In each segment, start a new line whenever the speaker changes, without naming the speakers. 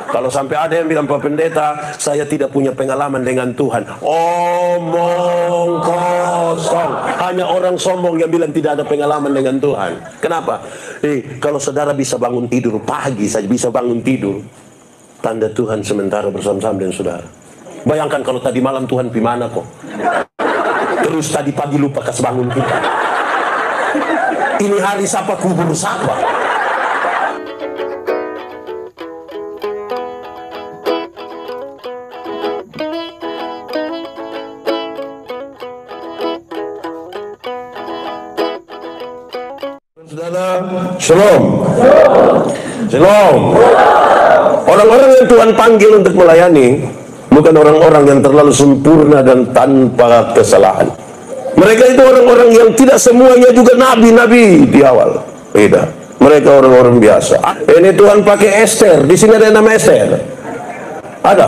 Kalau sampai ada yang bilang, Pak Pendeta, saya tidak punya pengalaman dengan Tuhan. Omong kosong. Hanya orang sombong yang bilang tidak ada pengalaman dengan Tuhan. Kenapa? Kalau saudara bisa bangun tidur pagi saja, bisa bangun tidur, tanda Tuhan sementara bersama-sama dengan saudara. Bayangkan kalau tadi malam Tuhan di mana kok. Terus tadi pagi lupa kasih bangun kita. Ini hari siapa kubur siapa? Shalom. Shalom. Orang-orang yang Tuhan panggil untuk melayani bukan orang-orang yang terlalu sempurna dan tanpa kesalahan. Mereka itu orang-orang yang tidak semuanya juga nabi-nabi di awal. Beda. Mereka orang-orang biasa. Ini Tuhan pakai Esther. Di sini ada nama Esther. Ada.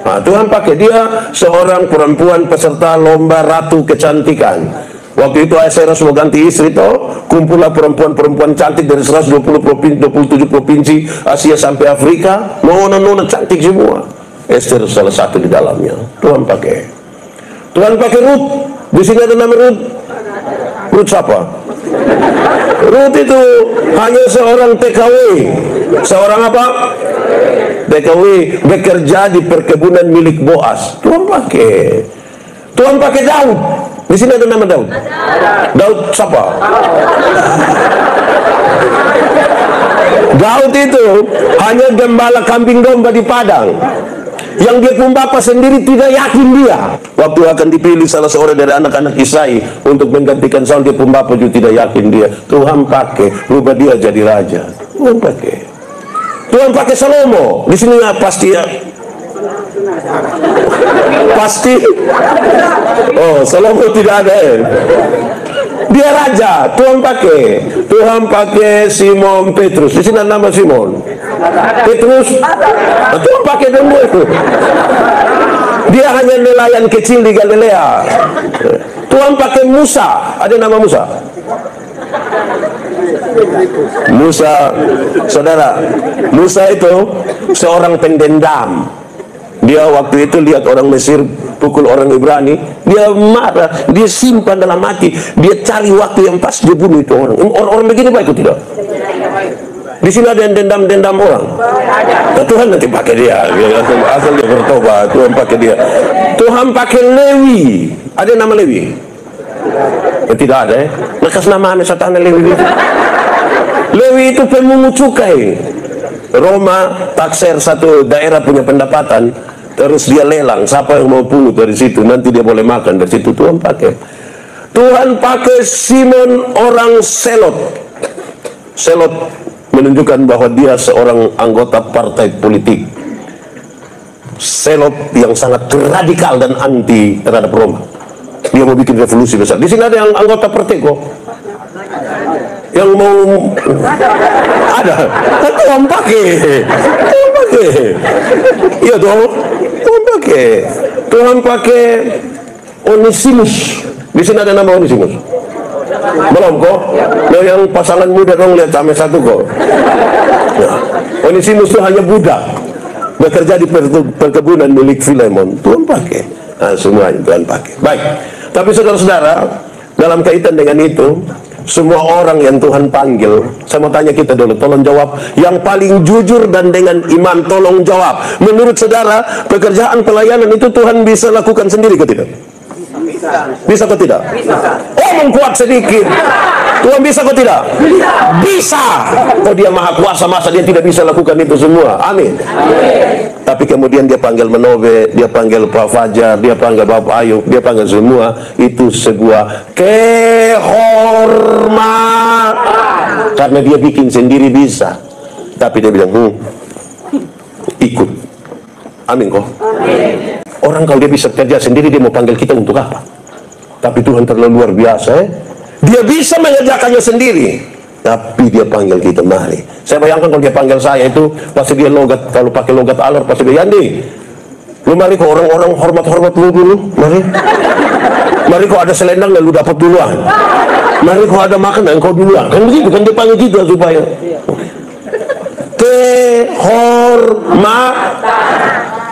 Nah, Tuhan pakai dia seorang perempuan peserta lomba ratu kecantikan. Waktu itu Esther mau ganti istri toh, kumpullah perempuan-perempuan cantik dari 120 provinsi, 27 provinsi Asia sampai Afrika, nona-nona cantik semua. Esther salah satu di dalamnya. Tuhan pakai Ruth. Di sini ada nama Ruth. Ruth siapa? Ruth itu hanya seorang TKW. Seorang apa? TKW, bekerja di perkebunan milik Boas. Tuhan pakai Daud. Di sini ada nama Daud. Daud siapa? Daud itu hanya gembala kambing domba di padang. Yang dia pun bapak sendiri tidak yakin dia. Waktu akan dipilih salah seorang dari anak-anak Isai untuk menggantikan Saul, dia pun bapak juga tidak yakin dia. Tuhan pakai, rubah dia jadi raja. Tuhan pakai Salomo. Di sini pasti ya. Pasti. Oh, Salomo tidak ada. Dia raja. Tuhan pakai Simon Petrus. Di sini nama Simon Petrus. Tuhan pakai demo itu. Dia hanya nelayan kecil di Galilea. Tuhan pakai Musa. Ada nama Musa. Saudara, Musa itu seorang pendendam. Dia waktu itu lihat orang Mesir pukul orang Ibrani, dia marah, dia simpan dalam hati, dia cari waktu yang pas, dia bunuh itu orang. Orang begini baik atau tidak? Di sini ada yang dendam-dendam orang. Nah, Tuhan nanti pakai dia, asal dia bertobat, Tuhan pakai dia. Tuhan pakai Lewi. Ada nama Lewi? Tidak ada ya. Lekas nama satan Lewi. Lewi itu pemungut cukai. Roma takser satu daerah punya pendapatan, terus dia lelang siapa yang mau pungut dari situ, nanti dia boleh makan dari situ. Tuhan pakai Simon orang Selot menunjukkan bahwa dia seorang anggota partai politik Selot yang sangat radikal dan anti terhadap Roma. Dia mau bikin revolusi besar. Di sini ada yang anggota Perteko yang mau ada. Tuhan pakai. Iya dong. Tuhan pakai Onesimus. Di sini ada nama Onesimus. Belum kok. Nah, yang pasangan muda dong lihat sama satu kok. Nah, Onesimus itu hanya budak, bekerja di perkebunan milik Filemon. Tuhan pakai. Nah, semuanya Tuhan pakai. Baik. Tapi saudara-saudara, dalam kaitan dengan itu, semua orang yang Tuhan panggil, saya mau tanya kita dulu, tolong jawab. Yang paling jujur dan dengan iman, tolong jawab. Menurut saudara, pekerjaan pelayanan itu Tuhan bisa lakukan sendiri ke tidak? Bisa atau tidak? Oh, mengkuat sedikit. Tuhan bisa atau tidak? Bisa. Oh, dia maha kuasa, masa dia tidak bisa lakukan itu semua? Amin. Tapi kemudian dia panggil Menobe, dia panggil Pak Fajar, dia panggil Bapak Ayub, dia panggil semua. Itu sebuah kehormatan. Karena dia bikin sendiri bisa. Tapi dia bilang, ikut. Amin kok. Orang kalau dia bisa kerja sendiri, dia mau panggil kita untuk apa? Tapi Tuhan terlalu luar biasa. Dia bisa mengerjakannya sendiri, tapi dia panggil kita, mari. Saya bayangkan kalau dia panggil saya itu, pasti dia logat, kalau pakai logat alor, pasti dia, Yandi, lu mari kok, orang-orang hormat-hormat lu dulu, mari. Mari kok ada selendang dan lu dapat duluan. Mari kok ada makan dan kau duluan. Kan begitu, kan dia panggil kita supaya kehormatan.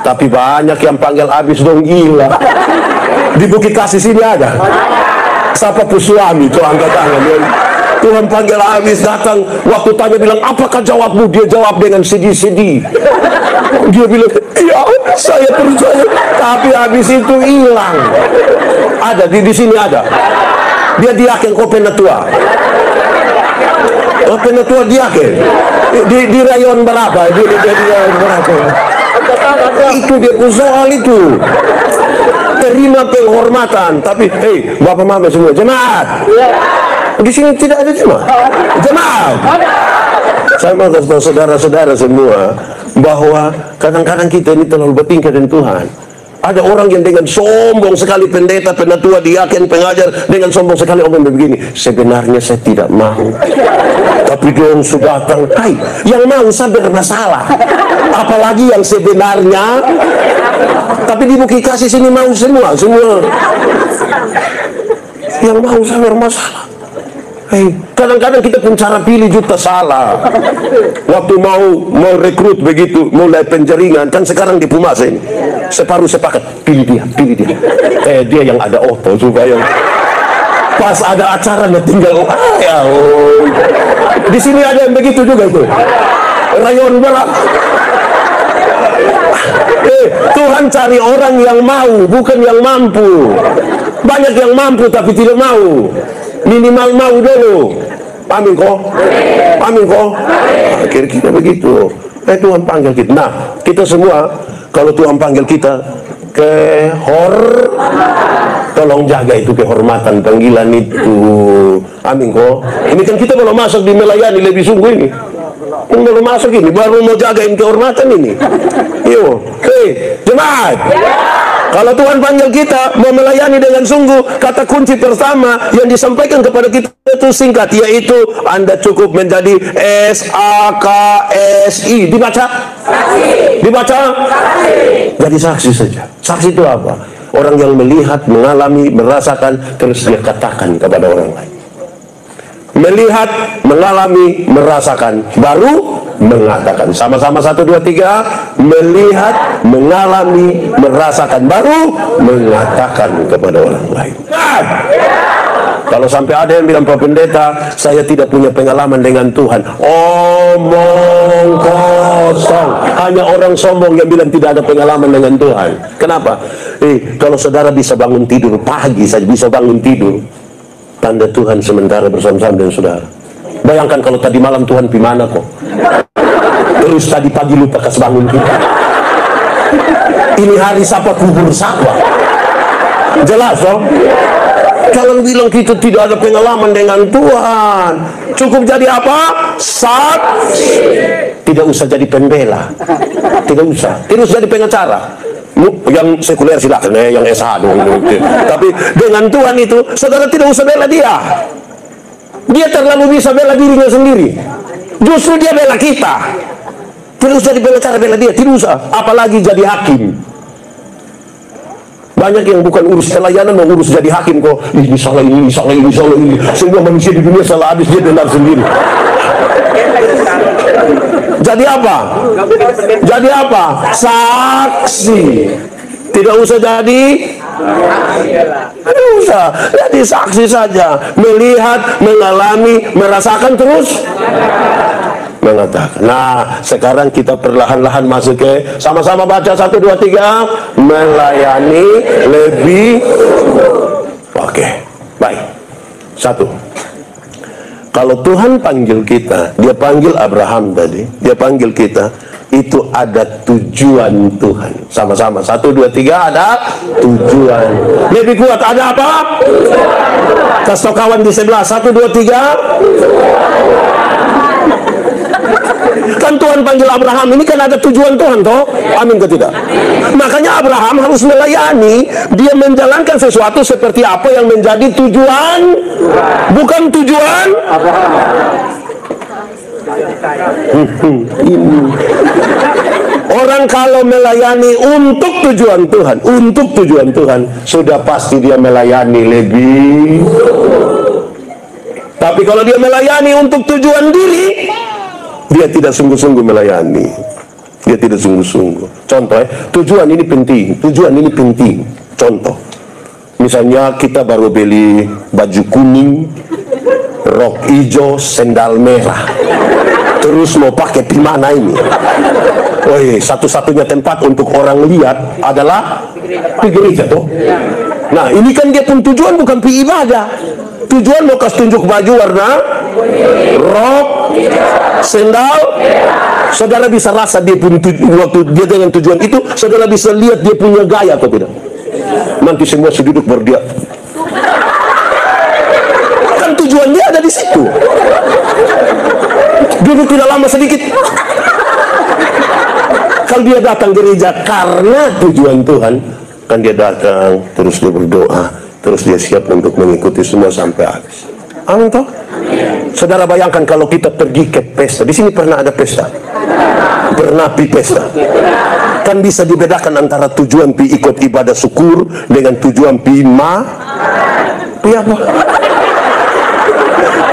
Tapi banyak yang panggil habis dong, gila. Di Bukit Kasih sini ada. Siapa suami tuh angkat tangan. Tuhan panggil habis, datang. Waktu tanya bilang, apakah jawabmu? Dia jawab dengan sedih-sedih. Dia bilang, ya saya percaya. Tapi habis itu hilang. Ada di sini ada. Dia diaken kau penatua. Oh, penatua diaken. Di rayon berapa? Di rayon berapa? Itu dia soal itu. Terima penghormatan. Tapi, hei, bapak mama semua jemaat. Di sini tidak ada jemaat. Saya mau kasih tahu saudara-saudara semua bahwa kadang-kadang kita ini terlalu bertingkah dengan Tuhan. Ada orang yang dengan sombong sekali, pendeta, penatua, diaken, pengajar, dengan sombong sekali orang begini, sebenarnya saya tidak mau. Tapi dia sudah datang, hai, yang mau saya bermasalah. Apalagi yang sebenarnya. Tapi di Bukit Kasih sini mau semua. Yang mau saya bermasalah. Kadang-kadang kita pun cara pilih juga salah. Waktu mau rekrut begitu, mulai penjaringan, kan sekarang di Pumas ini separuh sepakat, pilih dia. Dia yang ada oto supaya pas ada acara tinggal di sini ada yang begitu juga itu. Rayon berat. Tuhan cari orang yang mau, bukan yang mampu. Banyak yang mampu tapi tidak mau. Minimal mau dulu. Amin kok. Kira-kira begitu. Tuhan panggil kita. Nah, kita semua kalau Tuhan panggil kita tolong jaga itu kehormatan panggilan itu. Amin kok. Ini kan kita belum masuk di melayani lebih sungguh ini. Belum masuk ini, baru mau jagain kehormatan ini. Yuk, jemaat. Kalau Tuhan panggil kita mau melayani dengan sungguh, kata kunci pertama yang disampaikan kepada kita itu singkat, yaitu Anda cukup menjadi SAKSI. Dibaca? Saksi. Dibaca? Saksi. Jadi saksi saja. Saksi itu apa? Orang yang melihat, mengalami, merasakan, terus dia katakan kepada orang lain. Melihat, mengalami, merasakan, baru mengatakan. Sama-sama 1, 2, 3. Melihat, mengalami, merasakan, baru mengatakan kepada orang lain. Kalau sampai ada yang bilang, Pak Pendeta, saya tidak punya pengalaman dengan Tuhan, omong kosong. Hanya orang sombong yang bilang tidak ada pengalaman dengan Tuhan. Kenapa? Kalau saudara bisa bangun tidur pagi saja, bisa bangun tidur, tanda Tuhan sementara bersama-sama dengan saudara. Bayangkan kalau tadi malam Tuhan gimana kok, terus tadi pagi lupa kas bangun kita. Ini hari siapa kubur siapa? Jelas dong? Jangan bilang kita tidak ada pengalaman dengan Tuhan. Cukup jadi apa? Saksi. Tidak usah jadi pembela. Tidak usah jadi pengacara. Yang sekuler silakan, yang S1 tapi dengan Tuhan itu saudara tidak usah bela dia. Dia terlalu bisa bela dirinya sendiri. Justru dia bela kita. Tidak usah dibela cara bela dia, tidak usah. Apalagi jadi hakim. Banyak yang bukan urus pelayanan, mau urus jadi hakim kok. Ini salah ini. Semua manusia di dunia salah habis, dia benar sendiri. Jadi apa? Saksi. Tidak usah jadi. Tidak usah. Jadi saksi saja. Melihat, mengalami, merasakan, terus mengatakan. Nah, sekarang kita perlahan-lahan masuk ke, sama-sama baca 1, 2, 3. Melayani lebih. Oke, baik. 1. Kalau Tuhan panggil kita, dia panggil Abraham tadi, dia panggil kita, itu ada tujuan Tuhan. Sama-sama 1, 2, 3, ada tujuan. Lebih kuat, ada apa? Kasih tau kawan di sebelah. 1, 2, 3. Kan Tuhan panggil Abraham, ini kan ada tujuan Tuhan toh? Amin ke tidak? Makanya Abraham harus melayani. Dia menjalankan sesuatu seperti apa yang menjadi tujuan, bukan tujuan orang kalau melayani untuk tujuan Tuhan, sudah pasti dia melayani lebih. Tapi kalau dia melayani untuk tujuan diri, dia tidak sungguh-sungguh melayani. Dia tidak sungguh-sungguh. Contoh tujuan ini penting. Tujuan ini penting. Contoh, misalnya kita baru beli baju kuning, rok hijau, sendal merah, terus mau pakai di mana ini? Woi, satu-satunya tempat untuk orang lihat adalah di gereja tuh. Nah, ini kan dia pun tujuan bukan pi ibadah. Tujuan mau kasih tunjuk baju warna rok, sendal. Saudara bisa rasa dia pun waktu dia dengan tujuan itu, saudara bisa lihat dia punya gaya atau tidak? Nanti semua seduduk berdia. Kan tujuan dia ada di situ. Duduk tidak lama sedikit. Kalau dia datang gereja karena tujuan Tuhan, kan dia datang, terus dia berdoa, terus dia siap untuk mengikuti semua sampai habis. Amin toh? Saudara bayangkan kalau kita pergi ke pesta. Di sini pernah ada pesta? Pernah pi pesta? Kan bisa dibedakan antara tujuan pi ikut ibadah syukur dengan tujuan pi apa?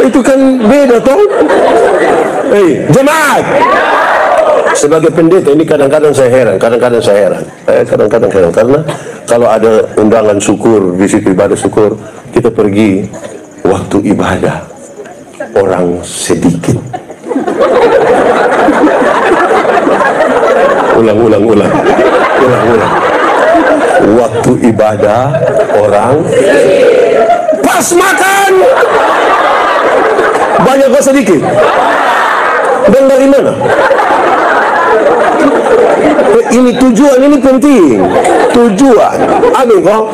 Itu kan beda toh? Jemaat. Sebagai pendeta ini kadang-kadang saya heran, kadang-kadang karena kalau ada undangan syukur di situ ibadah syukur, kita pergi waktu ibadah orang sedikit. Ulang. Waktu ibadah orang pas makan banyak kok sedikit. Dan dari mana? Ini tujuan, ini penting. Tujuan. Amin kok.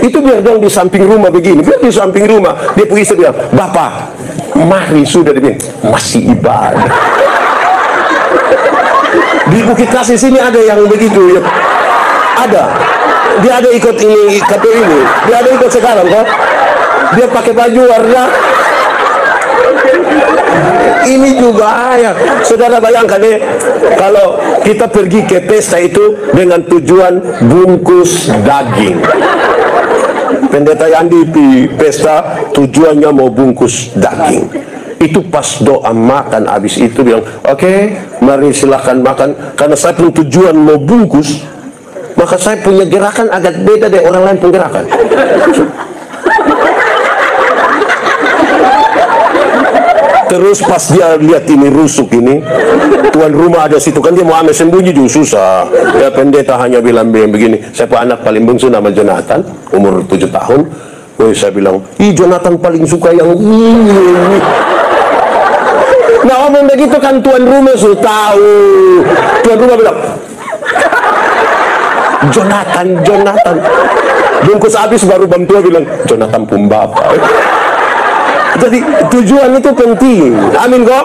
Itu biar dong di samping rumah begini. Biar di samping rumah. Dia pergi bilang, Bapak, mari sudah dia masih ibadah. Di Bukit Kasih sini ada yang begitu ya. Ada. Dia ada ikut ini, KPU ini. Dia ada ikut sekarang kok. Dia pakai baju warna. Ini juga ya. Saudara bayangkan kalau kita pergi ke pesta itu dengan tujuan bungkus daging. Pendeta Yandi di pesta tujuannya mau bungkus daging. Itu pas doa makan habis itu bilang, oke, mari silahkan makan. Karena saya punya tujuan mau bungkus, maka saya punya gerakan agak beda dari orang lain penggerakan. Terus pas dia lihat ini rusuk ini, tuan rumah ada situ kan dia mau ambil sembunyi juga susah. Ya pendeta hanya bilang begini, saya punya anak paling bungsu nama Jonathan, umur 7 tahun. Saya bilang, Jonathan paling suka yang ini. Nah omong begitu kan tuan rumah sudah tahu. Tuan rumah bilang, Jonathan. Bungkus habis baru bang tua bilang, Jonathan pun bapak. Jadi tujuan itu penting. Amin kok.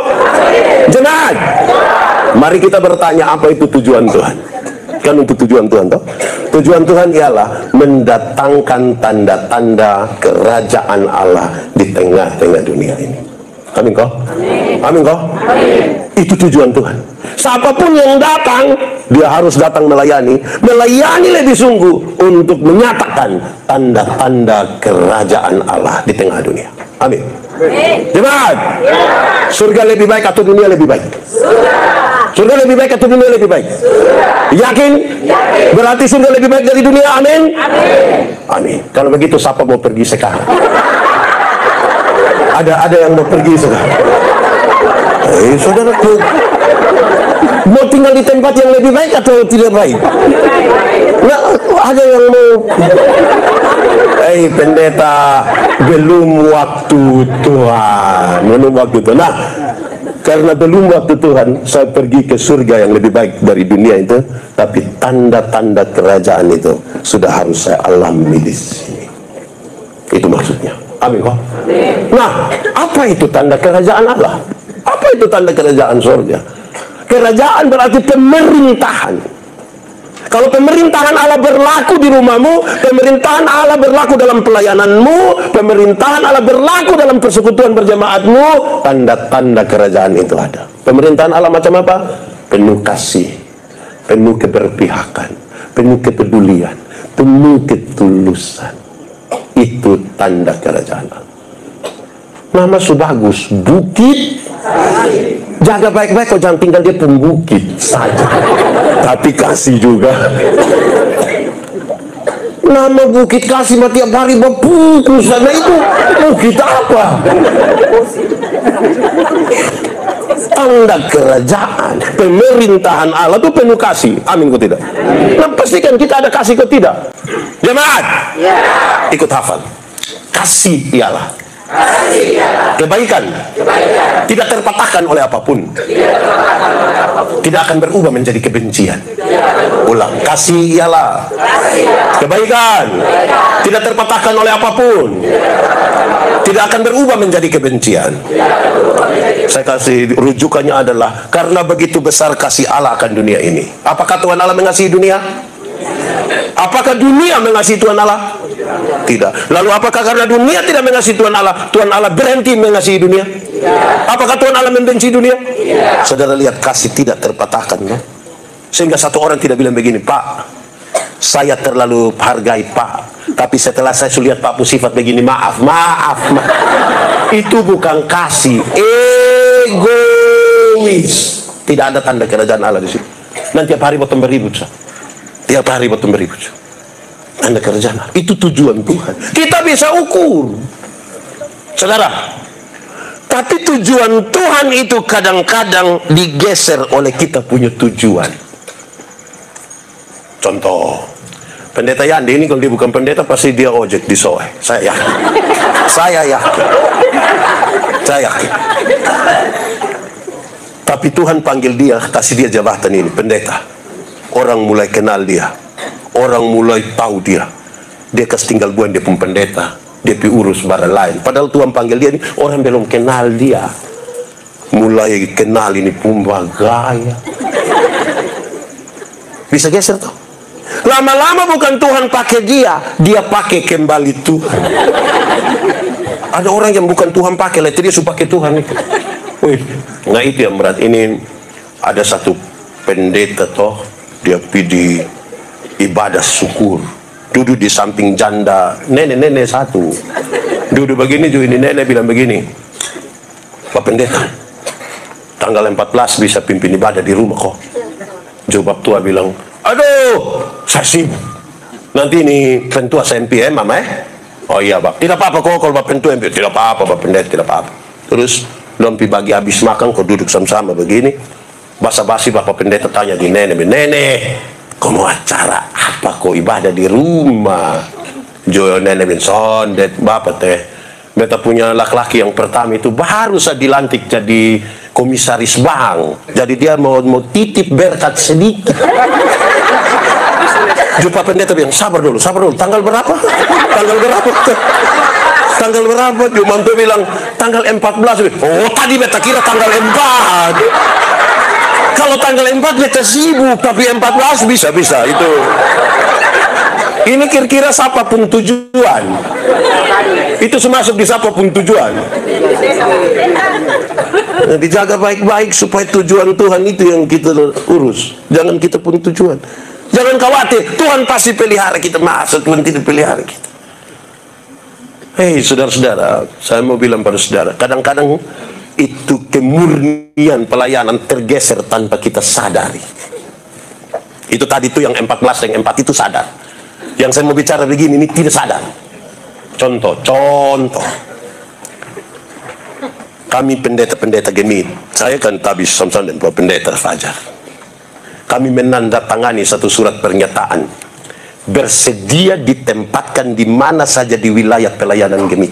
Jemaat, mari kita bertanya apa itu tujuan Tuhan. Kan untuk tujuan Tuhan toh. Tujuan Tuhan ialah mendatangkan tanda-tanda kerajaan Allah di tengah-tengah dunia ini. Amin kok. Amin kok. Itu tujuan Tuhan. Siapapun yang datang, dia harus datang melayani lebih sungguh untuk menyatakan tanda-tanda kerajaan Allah di tengah dunia. Amin. Jemaat, surga lebih baik atau dunia lebih baik? Surga lebih baik atau dunia lebih baik? Yakin? Berarti surga lebih baik dari dunia. Amin. Amin. Kalau begitu siapa mau pergi sekarang? Ada yang mau pergi sekarang? Saudara mau tinggal di tempat yang lebih baik atau tidak baik? Nah, ada yang mau pendeta, belum waktu Tuhan. Nah, karena belum waktu Tuhan, saya pergi ke surga yang lebih baik dari dunia itu, tapi tanda-tanda kerajaan itu sudah harus saya alami di sini. Itu maksudnya. Amin kok. Nah, apa itu tanda kerajaan Allah? Apa itu tanda kerajaan surga? Kerajaan berarti pemerintahan. Kalau pemerintahan Allah berlaku di rumahmu, pemerintahan Allah berlaku dalam pelayananmu, pemerintahan Allah berlaku dalam persekutuan berjamaatmu, tanda-tanda kerajaan itu ada. Pemerintahan Allah macam apa? Penuh kasih, penuh keberpihakan, penuh kepedulian, penuh ketulusan. Itu tanda kerajaan Allah. Nama su bagus, Bukit. Jaga baik-baik, kok jangan tinggal dia pembukit saja. Tapi kasih juga. Nama bukit kasih tiap hari berputus, sana itu bukit apa? Tanda kerajaan, pemerintahan Allah itu penuh kasih. Amin, kok tidak? Nah, pastikan kita ada kasih, kok tidak? Jemaat, ikut hafal. Kasih ialah kebaikan, tidak terpatahkan oleh apapun, tidak akan berubah menjadi kebencian. Ulang, kasih ialah kebaikan, tidak terpatahkan oleh apapun, tidak akan berubah menjadi kebencian. Saya kasih rujukannya adalah karena begitu besar kasih Allah akan dunia ini. Apakah Tuhan Allah mengasihi dunia? Apakah dunia mengasihi Tuhan Allah? Tidak. Lalu apakah karena dunia tidak mengasihi Tuhan Allah berhenti mengasihi dunia? Apakah Tuhan Allah membenci dunia? Saudara lihat, kasih tidak terpatahkan, no? Sehingga satu orang tidak bilang begini, Pak, saya terlalu hargai Pak, tapi setelah saya lihat Pak sifat begini, maaf. Itu bukan kasih, egois. Tidak ada tanda kerajaan Allah di situ. Nanti tiap hari potong beribut, tiap hari potong beribut. Tanda kerajaan Allah. Itu tujuan Tuhan. Kita bisa ukur, saudara. Tapi tujuan Tuhan itu kadang-kadang digeser oleh kita punya tujuan. Contoh, pendeta Yandi ini kalau dia bukan pendeta pasti dia ojek di Soe. Saya yakin. Saya yakin. Tapi Tuhan panggil dia, kasih dia jabatan ini, pendeta. Orang mulai kenal dia, orang mulai tahu dia. Dia kasih tinggal buan dia pun pendeta, dia pi urus barang lain. Padahal Tuhan panggil dia ini, orang belum kenal dia. Mulai kenal ini pun gaya. Bisa geser tuh. Lama-lama bukan Tuhan pakai dia pakai kembali Tuhan. Ada orang yang bukan Tuhan pakai, lihat dia suka pakai Tuhan itu. Nah itu yang berat. Ini ada satu pendeta toh, dia pergi ibadah syukur, duduk di samping janda nenek satu, duduk begini juga. Ini nenek bilang begini, Pak Pendeta, tanggal 14 bisa pimpin ibadah di rumah kok. Jawab tua bilang, aduh, saya sibuk. Nanti ini pentua SNPM, Mama Oh iya, Pak. Tidak apa-apa kok kalau Bapak pentua MPM. Tidak apa-apa, Bapak Pendeta, tidak apa-apa. Terus, lompi bagi habis makan, kok duduk sama-sama begini. Basa-basi Bapak Pendeta tanya di nenek, kau mau acara apa kok ibadah di rumah? Jo nenek bin sondet, Bapak teh. Beta punya laki-laki yang pertama itu baru saja dilantik jadi komisaris bank. Jadi dia mau titip berkat sedikit. Jumpa pendeta bilang, sabar dulu, tanggal berapa? Tanggal berapa? Jumanto bilang, tanggal 14. Oh, tadi beta kira tanggal 4. Kalau tanggal 4 beta sibuk, tapi 14 bisa itu. Ini kira-kira siapa pun tujuan. Itu semasuk di siapa pun tujuan. Nah, dijaga baik-baik supaya tujuan Tuhan itu yang kita urus. Jangan kita pun tujuan. Jangan khawatir, Tuhan pasti pelihara kita. Masa Tuhan tidak pelihara kita? Hei saudara-saudara, saya mau bilang pada saudara, kadang-kadang itu kemurnian pelayanan tergeser tanpa kita sadari. Itu tadi itu yang 14, yang 4 itu sadar. Yang saya mau bicara begini, ini tidak sadar. Contoh. Kami pendeta-pendeta Gemini, saya kan tabis Samson dan pendeta Fajar. Kami menandatangani satu surat pernyataan bersedia ditempatkan di mana saja di wilayah pelayanan Gemini.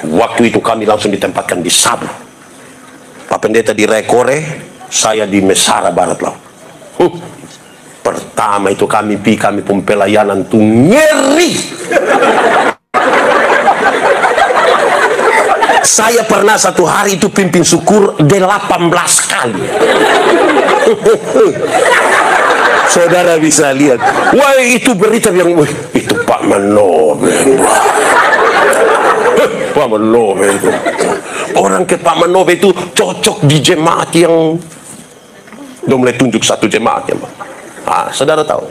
Waktu itu kami langsung ditempatkan di Sabu. Pak Pendeta di Rekore, saya di Mesara Barat Laut. Pertama itu kami pun pelayanan tuh ngeri. Saya pernah satu hari itu pimpin syukur 18 kali. Saudara bisa lihat, wah itu berita yang, itu Pak Manobe. Pak Manobe itu. Orang ke Pak Manobe itu cocok di jemaat yang udah mulai tunjuk satu jemaat ya, Pak. Nah, saudara tahu,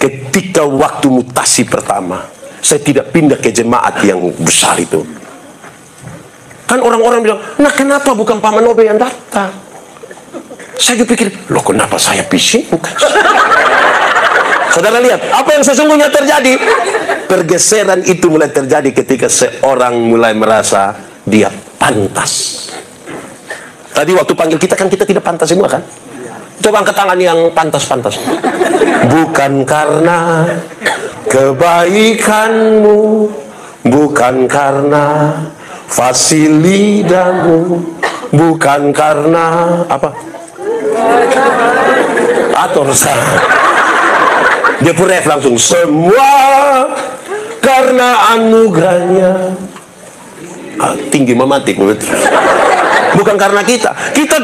ketika waktu mutasi pertama, saya tidak pindah ke jemaat yang besar itu. Kan orang-orang bilang, nah kenapa bukan Pak Manobe yang datang? Saya juga pikir, loh kenapa saya pisingkan? Saudara lihat, apa yang sesungguhnya terjadi? Pergeseran itu mulai terjadi ketika seorang mulai merasa dia pantas. Tadi waktu panggil kita kan kita tidak pantas semua kan? Coba angkat tangan yang pantas-pantas. Bukan karena kebaikanmu, bukan karena fasilidamu, bukan karena apa? Atur dia pun ref langsung, semua karena anugerahnya. Tinggi mematik. Bukan karena kita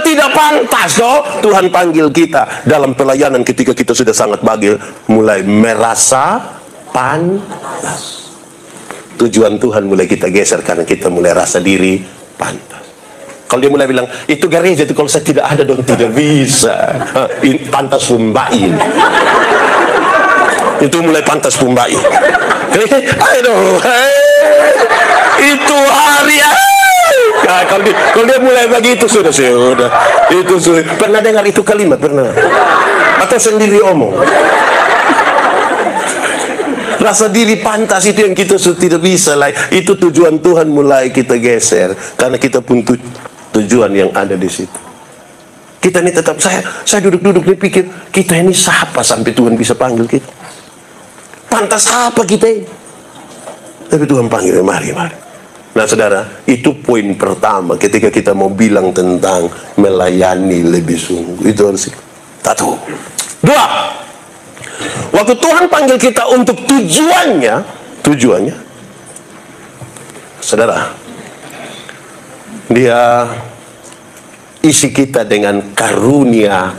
tidak pantas toh. Tuhan panggil kita dalam pelayanan ketika kita sudah sangat bagus, mulai merasa pantas. Tujuan Tuhan mulai kita geser karena kita mulai rasa diri pantas. Kalau dia mulai bilang, itu gereja itu kalau saya tidak ada dong, tidak bisa. Pantas pumbai. Itu mulai pantas pumbai. Aduh, itu hari. Nah, kalau dia mulai begitu sudah. Itu sudah. Pernah dengar itu kalimat? Pernah? Atau sendiri omong? Rasa diri pantas itu yang kita tidak bisa lah. Itu tujuan Tuhan mulai kita geser karena kita pun tujuan yang ada di situ. Kita ini tetap saya duduk-duduk nih pikir kita ini siapa sampai Tuhan bisa panggil kita? Pantas apa kita ini? Tapi Tuhan panggil, mari. Nah saudara, itu poin pertama ketika kita mau bilang tentang melayani lebih sungguh. Itu harus satu. Dua, waktu Tuhan panggil kita untuk tujuannya, saudara, dia isi kita dengan karunia.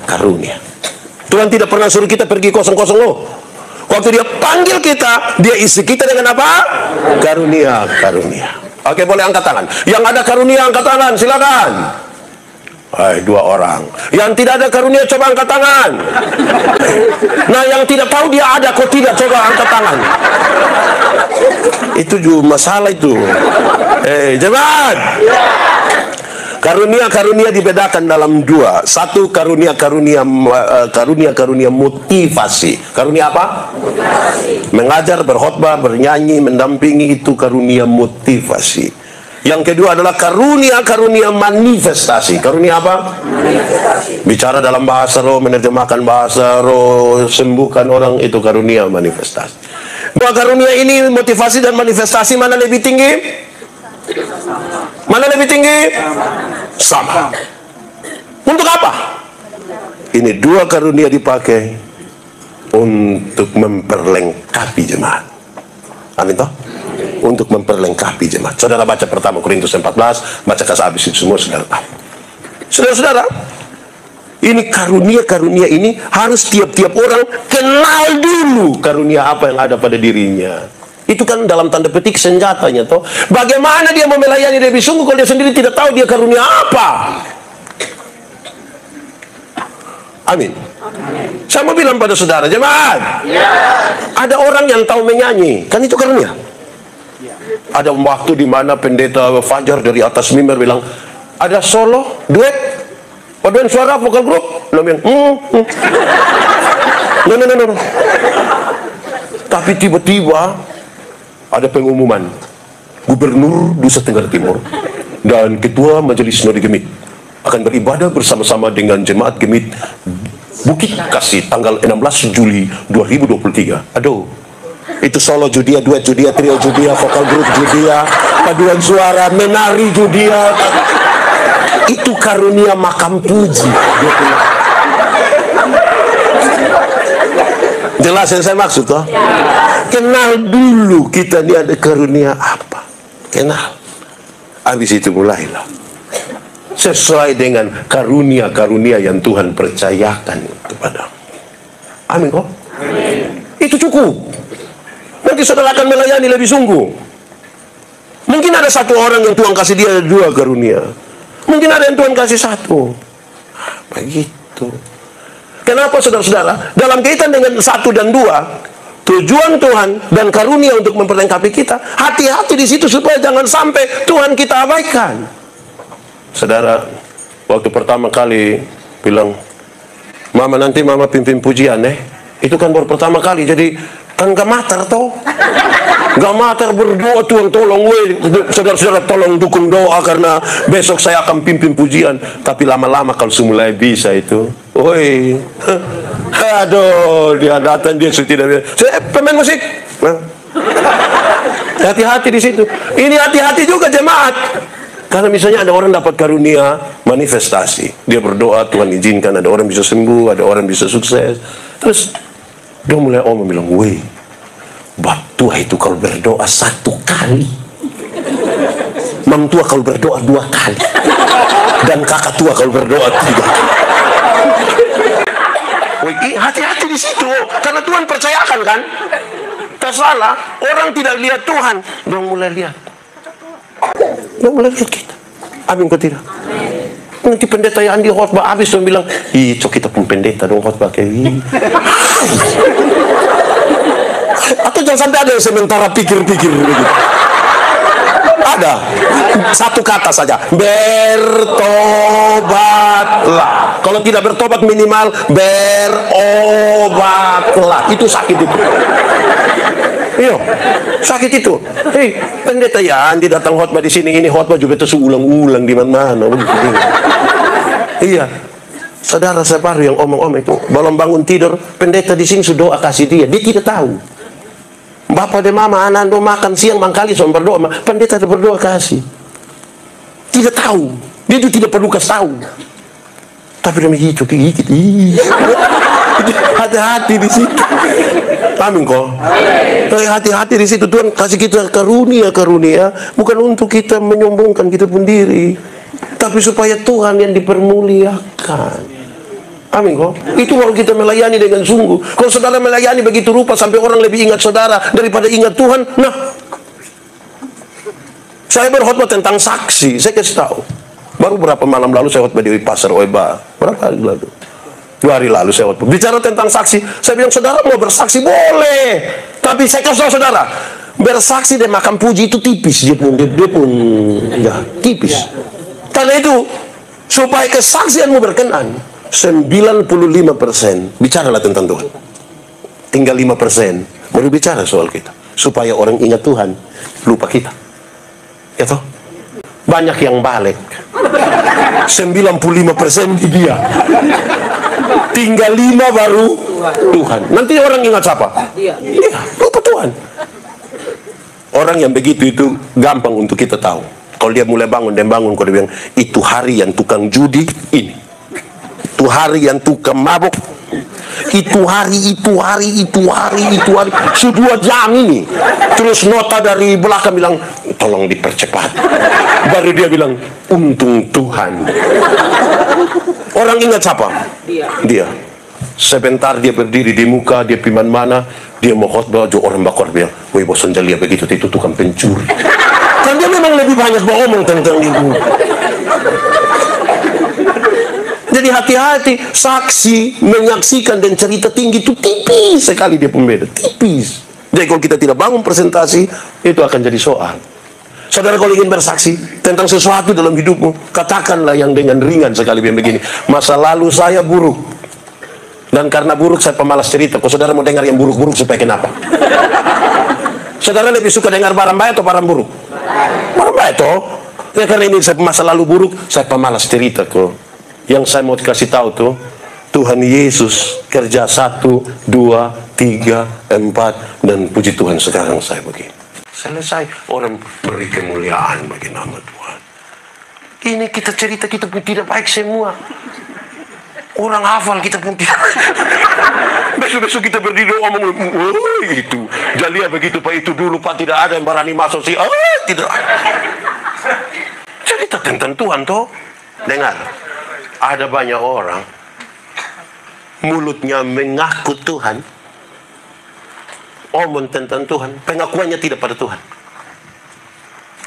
Tuhan tidak pernah suruh kita pergi kosong-kosong loh. Waktu dia panggil kita, dia isi kita dengan apa? Karunia. Oke, boleh angkat tangan. Yang ada karunia angkat tangan, silakan. Hai, 2 orang. Yang tidak ada karunia coba angkat tangan. Nah, yang tidak tahu dia ada kok tidak, coba angkat tangan. Itu juga masalah itu. Jemaat. Karunia dibedakan dalam 2. Satu karunia motivasi. Karunia apa? Motivasi. Mengajar, berkhotbah, bernyanyi, mendampingi, itu karunia motivasi. Yang kedua adalah karunia manifestasi. Karunia apa? Manifestasi. Bicara dalam bahasa roh, menerjemahkan bahasa roh, sembuhkan orang, itu karunia manifestasi. 2 karunia ini, motivasi dan manifestasi, mana lebih tinggi? Mana lebih tinggi? Sama. Untuk apa? Ini 2 karunia dipakai untuk memperlengkapi jemaat. Amin toh? Untuk memperlengkapi jemaat. Saudara baca pertama Korintus 14, baca kasih habis itu semua saudara tahu. Saudara-saudara, ini karunia ini harus tiap-tiap orang kenal dulu karunia apa yang ada pada dirinya. Itu kan dalam tanda petik senjatanya toh. Bagaimana dia mau melayani lebih sungguh kalau dia sendiri tidak tahu dia karunia apa? Amin. Saya mau bilang pada saudara jemaat, ada orang yang tahu menyanyi, kan itu karunia. Ada waktu di mana pendeta Fajar dari atas mimbar bilang, ada solo, duet, paduan suara, vokal grup. Namanya, no. Tapi tiba-tiba ada pengumuman, Gubernur Nusa Tenggara Timur dan Ketua Majelis Nodi Gemit akan beribadah bersama-sama dengan jemaat Gemit Bukit Kasih tanggal 16 Juli 2023. Aduh, itu solo Judia, duet Judia, trio Judia, vokal grup Judia, paduan suara, menari Judia. Itu karunia makam puji. Jelas yang saya maksud toh? Kenal dulu kita ini ada karunia apa. Kenal. Habis itu mulailah. Sesuai dengan karunia-karunia yang Tuhan percayakan kepadamu. Amin kok? Itu cukup. Nanti saudara akan melayani lebih sungguh. Mungkin ada 1 orang yang Tuhan kasih dia 2 karunia. Mungkin ada yang Tuhan kasih 1. Begitu. Kenapa saudara-saudara? Dalam kaitan dengan 1 dan 2, tujuan Tuhan dan karunia untuk memperlengkapi kita, hati-hati di situ supaya jangan sampai Tuhan kita abaikan. Saudara, waktu pertama kali bilang, Mama nanti Mama pimpin pujian itu kan baru pertama kali, jadi kan gak mater toh. Gak mater berdoa, Tuhan tolong saudara-saudara tolong dukung doa karena besok saya akan pimpin pujian. Tapi lama-lama kalau mulai bisa itu, woi, aduh, dia datang dia tidak saya pemain musik. Hati-hati di situ. Ini hati-hati juga jemaat. Karena misalnya ada orang dapat karunia manifestasi, dia berdoa Tuhan izinkan, ada orang bisa sembuh, ada orang bisa sukses. Terus dia mulai bilang, weh, bab tua itu kalau berdoa 1 kali, mam tua kalau berdoa 2 kali, dan kakak tua kalau berdoa 3. Weh, hati-hati di situ, karena Tuhan percayakan kan. Tak salah, orang tidak lihat Tuhan, dia mulai lihat. Dia mulai lihat kita. Amin kok tidak? Nanti pendeta yang di khotbah habis dia bilang, cok kita pun pendeta dong khotbah kayak atau jangan sampai ada yang sementara pikir-pikir begitu. Ada 1 kata saja, bertobatlah. Kalau tidak bertobat minimal berobatlah. Itu sakit itu. Iya, sakit itu. Hei, pendeta ya, Andi datang khotbah di sini, ini khotbah juga terus ulang-ulang di mana-mana. Iya, saudara saya baru yang omong itu, belum bangun tidur, pendeta di sini sudah doa kasih dia tidak tahu. Bapak dan mama, anak ando makan siang mangkali soal berdoa, pendeta berdoa kasih. Tidak tahu, dia itu tidak perlu kasih tahu. Tapi dia begitu, hati-hati di situ. Amin kok. Hati-hati di situ. Tuhan kasih kita karunia bukan untuk kita menyombongkan kita pun diri, tapi supaya Tuhan yang dipermuliakan. Amin kok. Itu kalau kita melayani dengan sungguh. Kalau saudara melayani begitu rupa sampai orang lebih ingat saudara daripada ingat Tuhan. Nah, saya berkhotbah tentang saksi. Saya kasih tahu. Baru berapa malam lalu saya khotbah di Pasar Oeba. Berapa hari lalu? 2 hari lalu saya khotbah. Bicara tentang saksi. Saya bilang, saudara mau bersaksi boleh. Tapi saya kasih tahu saudara, bersaksi dan makan puji itu tipis. Dia pun ya, tipis. Karena itu, supaya kesaksianmu berkenan, 95% bicaralah tentang Tuhan. Tinggal 5% baru bicara soal kita. Supaya orang ingat Tuhan, lupa kita. Ya toh? Banyak yang balik. 95% di dia. Tinggal 5 baru Tuhan. Nanti orang ingat siapa? Iya, lupa Tuhan. Orang yang begitu itu gampang untuk kita tahu. Kalau dia mulai bangun, kalau dia bilang, itu hari yang tukang judi ini. Itu hari yang tukang mabuk. Itu hari. Sudah 2 jam ini. Terus nota dari belakang bilang, tolong dipercepat. Baru dia bilang, untung Tuhan. Orang ingat siapa? Dia. Sebentar dia berdiri di muka, dia piman mana, dia mau khotbah, orang bakor bilang, woi bosan jalia begitu, itu tukang pencuri. Kan dia memang lebih banyak ngomong tentang itu. Jadi hati-hati, saksi, menyaksikan dan cerita tinggi itu tipis sekali dia pembeda, tipis. Jadi kalau kita tidak bangun presentasi, itu akan jadi soal. Saudara kalau ingin bersaksi tentang sesuatu dalam hidupmu, katakanlah yang dengan ringan sekali begini. Masa lalu saya buruk. Dan karena buruk saya pemalas cerita. Kalau saudara mau dengar yang buruk-buruk supaya kenapa? Saudara lebih suka dengar barang baik atau barang buruk? Barang baik toh. Ya karena ini saya masa lalu buruk, saya pemalas cerita kok. Yang saya mau kasih tahu tuh, Tuhan Yesus kerja 1, 2, 3, 4, dan puji Tuhan sekarang saya begini. Selesai, orang beri kemuliaan bagi nama Tuhan. Ini kita cerita, kita pun tidak baik semua. Orang hafal kita pun tidak. Besok-besok kita berdiri ngomong, itu Jalia begitu Pak, itu dulu Pak tidak ada yang berani masuk sih. Tidak ada. Cerita tentang Tuhan toh. Dengar, ada banyak orang mulutnya mengaku Tuhan, omong tentang Tuhan, pengakuannya tidak pada Tuhan.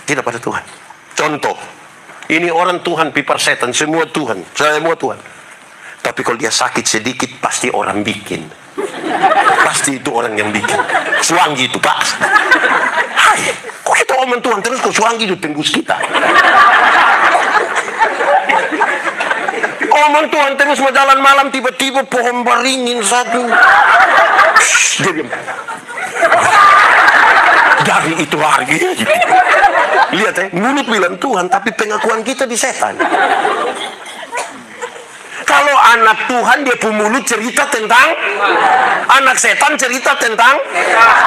Tidak pada Tuhan. Contoh, ini orang Tuhan, pipar setan, semua Tuhan, semua Tuhan. Tapi kalau dia sakit sedikit, pasti orang bikin. Pasti itu orang yang bikin. Suanggi itu, Pak. Hai, kok kita omong Tuhan terus, kok Suanggi itu tembus kita? Omong Tuhan terus mau jalan malam, tiba-tiba pohon beringin satu. Shh, dia diam. Dari itu hari. Lihat ya, mulut bilang Tuhan, tapi pengakuan kita di setan. Kalau anak Tuhan dia mulut cerita tentang anak setan, cerita tentang.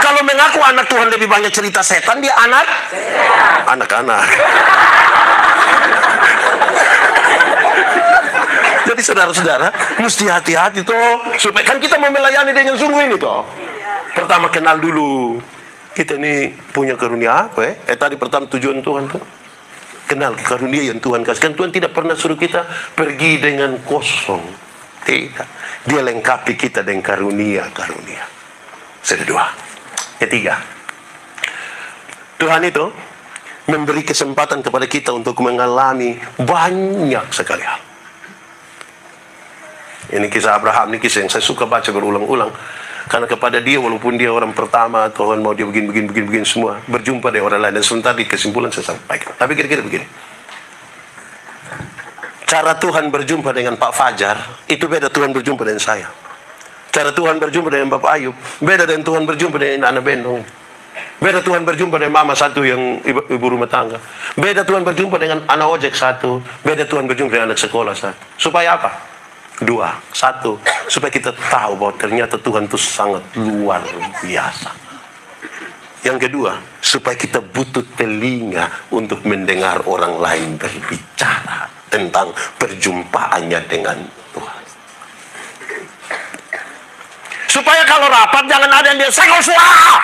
Kalau mengaku anak Tuhan lebih banyak cerita setan, dia anak-anak. Jadi saudara-saudara mesti hati-hati toh, supaya kan kita mau melayani dengan sungguh ini toh. Pertama kenal dulu kita ini punya karunia apa ya? Tadi pertama tujuan Tuhan tuh kenal karunia yang Tuhan kasihkan. Tuhan tidak pernah suruh kita pergi dengan kosong. Tidak. Dia lengkapi kita dengan karunia-karunia. Sudah dua. Ketiga, Tuhan itu memberi kesempatan kepada kita untuk mengalami banyak sekali hal. Ini kisah Abraham, ini kisah yang saya suka baca berulang-ulang. Karena kepada dia, walaupun dia orang pertama, Tuhan mau dia begini semua, berjumpa dengan orang lain. Dan sebentar di kesimpulan saya sampaikan. Tapi kira-kira begini. Cara Tuhan berjumpa dengan Pak Fajar, itu beda Tuhan berjumpa dengan saya. Cara Tuhan berjumpa dengan Bapak Ayub, beda dengan Tuhan berjumpa dengan anak Bendong. Beda Tuhan berjumpa dengan mama satu yang ibu rumah tangga. Beda Tuhan berjumpa dengan anak ojek satu. Beda Tuhan berjumpa dengan anak sekolah satu. Supaya apa? Dua, satu, supaya kita tahu bahwa ternyata Tuhan itu sangat luar biasa. Yang kedua, supaya kita butuh telinga untuk mendengar orang lain berbicara tentang perjumpaannya dengan Tuhan. Supaya kalau rapat jangan ada yang dia sekol suara,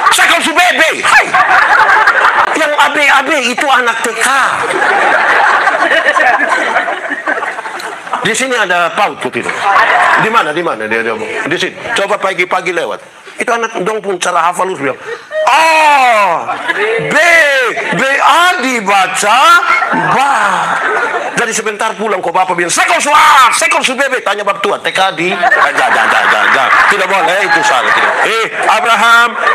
sekol su bebe. Hai. Yang abe-abe itu anak TK. Di sini ada PAUD putih. Di mana dia ngomong? Di sini. Coba pagi-pagi lewat. Itu anak dong pun cara hafal lu bilang. B A dibaca ba. Jadi sebentar pulang kok bapak bilang sekol su bebe, tanya bab tua TK di jangan. Tidak boleh, itu salah tidak.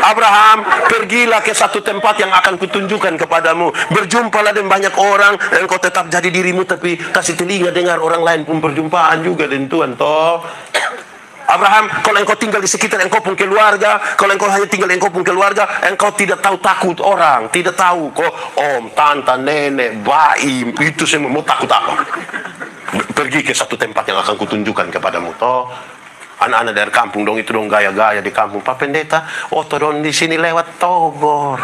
Abraham, pergilah ke satu tempat yang akan kutunjukkan kepadamu. Berjumpalah dengan banyak orang dan kau tetap jadi dirimu, tapi kasih telinga dengar orang lain pun perjumpaan juga dengan Tuhan toh. Abraham, kalau engkau tinggal di sekitar engkau pun keluarga, kalau engkau hanya tinggal engkau pun keluarga, engkau tidak tahu takut orang, tidak tahu kok om, tante, nenek, bayi, itu semua mau takut apa? Pergi ke satu tempat yang akan kutunjukkan kepadamu toh. Anak-anak dari kampung dong itu dong gaya-gaya di kampung. Pak Pendeta, oto dong di sini lewat Togor.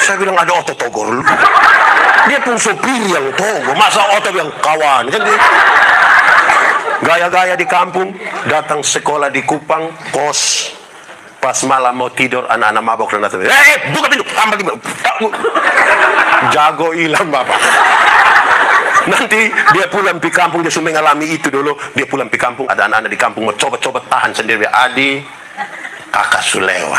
Saya bilang ada oto Togor. Dia pun sopir yang Togor, masa oto yang kawan kan dia. Gaya-gaya di kampung, datang sekolah di Kupang, kos. Pas malam mau tidur, anak-anak mabok dan datang. Buka pintu, tambah lima. Jago hilang bapak. Nanti dia pulang di kampung, dia sudah mengalami itu dulu. Dia pulang di kampung, ada anak-anak di kampung mau coba-coba tahan sendiri. Adi, kakak Sulewa.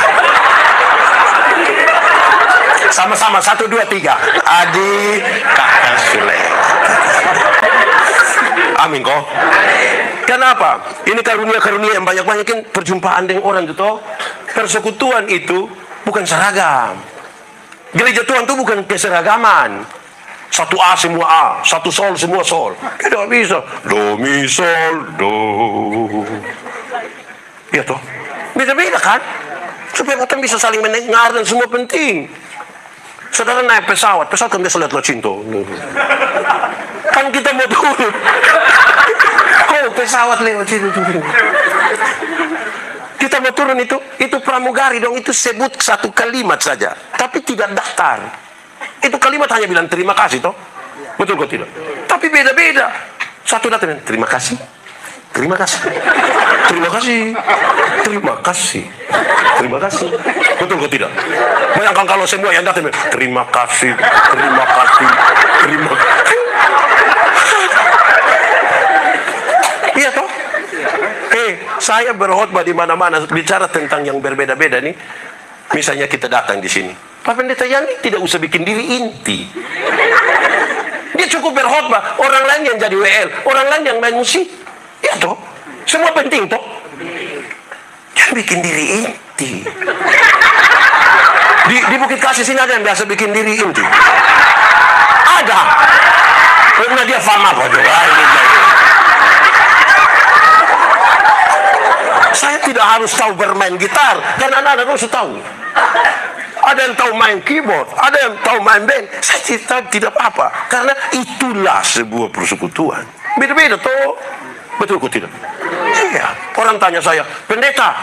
Sama-sama, 1, 2, 3. Adi, kakak Sulewa. Amin kok. Kenapa? Ini karunia-karunia yang banyak-banyakin perjumpaan dengan orang itu. Persekutuan itu bukan seragam. Gereja Tuhan itu bukan keseragaman. Satu A semua A, satu sol semua sol. Tidak bisa. Do mi sol do. Iya toh. Beda-beda kan? Supaya kita bisa saling mendengar dan semua penting. Saudara naik pesawat kan biasa lihat Locinto. Kan kita mau turun. Oh, pesawat lewat situ. Kita mau turun itu pramugari dong, itu sebut satu kalimat saja, tapi tidak daftar. Itu kalimat hanya bilang terima kasih toh. Betul kok tidak? Tapi beda-beda. Satu datang, terima kasih. Terima kasih. Terima kasih. Terima kasih. Terima kasih. Betul kok tidak? Bayangkan kalau semua yang datang, terima kasih. Terima kasih. Terima kasih. Iya toh? Saya berkhotbah di mana-mana bicara tentang yang berbeda-beda nih. Misalnya kita datang di sini. Pak Pendeta Yani tidak usah bikin diri inti. Dia cukup berkhotbah, orang lain yang jadi WL, orang lain yang main musik. Ya toh? Semua penting toh? Jangan bikin diri inti. Di Bukit Kasih sini ada yang biasa bikin diri inti. ada. Karena dia faham apa tuh? Saya tidak harus tahu bermain gitar, karena anak-anak harus tahu. Ada yang tahu main keyboard, ada yang tahu main band. Saya tidak apa-apa, karena itulah sebuah persekutuan. Beda-beda toh, betul kok tidak? Iya. Orang tanya saya, pendeta,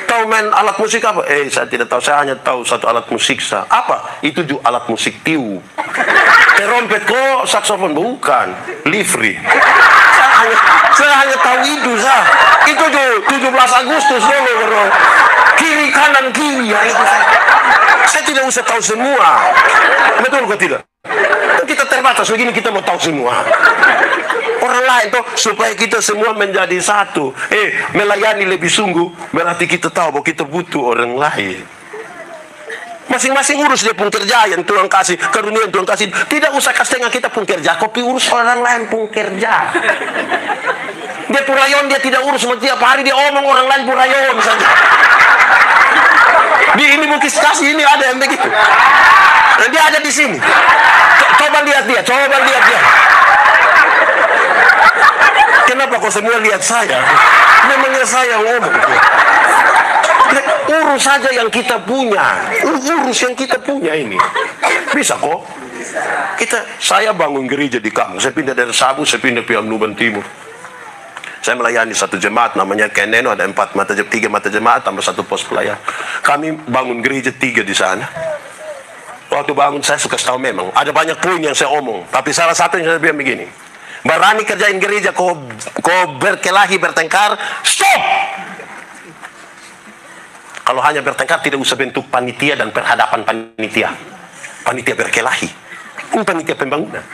tahu main alat musik apa? Saya tidak tahu, saya hanya tahu satu alat musik. Apa? Itu juga alat musik tiu. Terompet kok, saksofon bukan, livery. Saya hanya tahu itu, itu tuh 17 Agustus dulu, bro. Kiri kanan kiri ya itu. Saya tidak usah tahu semua. Betul kok tidak? Kita terbatas begini, kita mau tahu semua. Orang lain tuh supaya kita semua menjadi satu. Melayani lebih sungguh berarti kita tahu bahwa kita butuh orang lain. Masing-masing urus dia pun kerja yang Tuhan kasih, karunia yang Tuhan kasih. Tidak usah kasih kita pun kerja, kopi urus orang lain pun kerja. Dia purayon, dia tidak urus tiap hari dia omong orang lain purayon saja. Di ini bukis kasih ini ada yang begitu. Dan dia ada di sini. Coba lihat dia, coba lihat dia. Kenapa kau semua lihat saya? Memangnya saya ngomong. Urus saja yang kita punya. Urus yang kita punya ini. Bisa kok. Saya bangun gereja di kampung. Saya pindah dari Sabu, saya pindah ke Nuban Timur. Saya melayani satu jemaat namanya Keneno, ada 3 mata jemaat tambah 1 pos pelayan. Kami bangun gereja 3 di sana. Waktu bangun saya suka tahu memang ada banyak poin yang saya omong, tapi salah satu yang saya bilang begini. Berani kerjain gereja, kau berkelahi, bertengkar, stop! Kalau hanya bertengkar tidak usah bentuk panitia dan perhadapan panitia. Panitia berkelahi. Ini panitia pembangunan.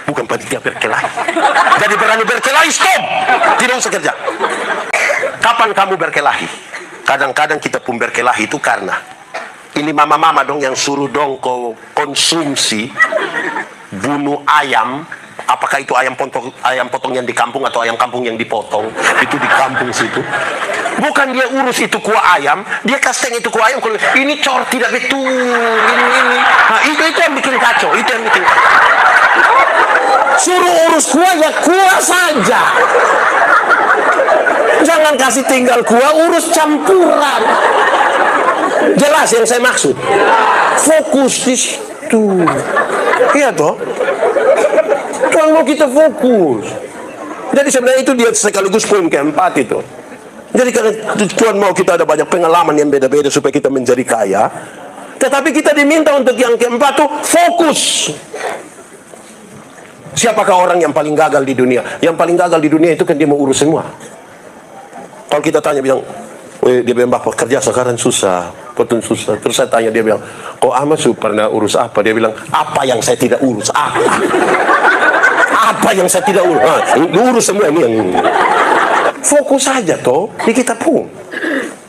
Bukan panitia berkelahi. Jadi berani berkelahi, stop! Tidak usah kerja. Kapan kamu berkelahi? Kadang-kadang kita pun berkelahi itu karena ini mama-mama dong yang suruh dong kau konsumsi bunuh ayam. Apakah itu ayam potong yang di kampung atau ayam kampung yang dipotong? Itu di kampung situ. Bukan dia urus itu kuah ayam, dia kasih itu kuah ayam. Ini cor tidak betul, ini. Nah, itu yang bikin kacau, itu yang bikin kacau. Suruh urus kuah ya kuah saja. Jangan kasih tinggal kuah, urus campuran. Jelas yang saya maksud. Fokus di situ. Iya toh. Tuhan mau kita fokus. Jadi sebenarnya itu dia sekaligus poin keempat itu. Jadi karena Tuhan mau kita ada banyak pengalaman yang beda-beda supaya kita menjadi kaya. Tetapi kita diminta untuk yang keempat tuh fokus. Siapakah orang yang paling gagal di dunia? Yang paling gagal di dunia itu kan dia mau urus semua. Kalau kita tanya bilang, dia bilang bapak kerja sekarang susah, potong susah. Terus saya tanya dia bilang, kok Ahmad pernah urus apa? Dia bilang, apa yang saya tidak urus? Apa yang saya tidak urus? Urus semua ini. Fokus saja toh di kita pun.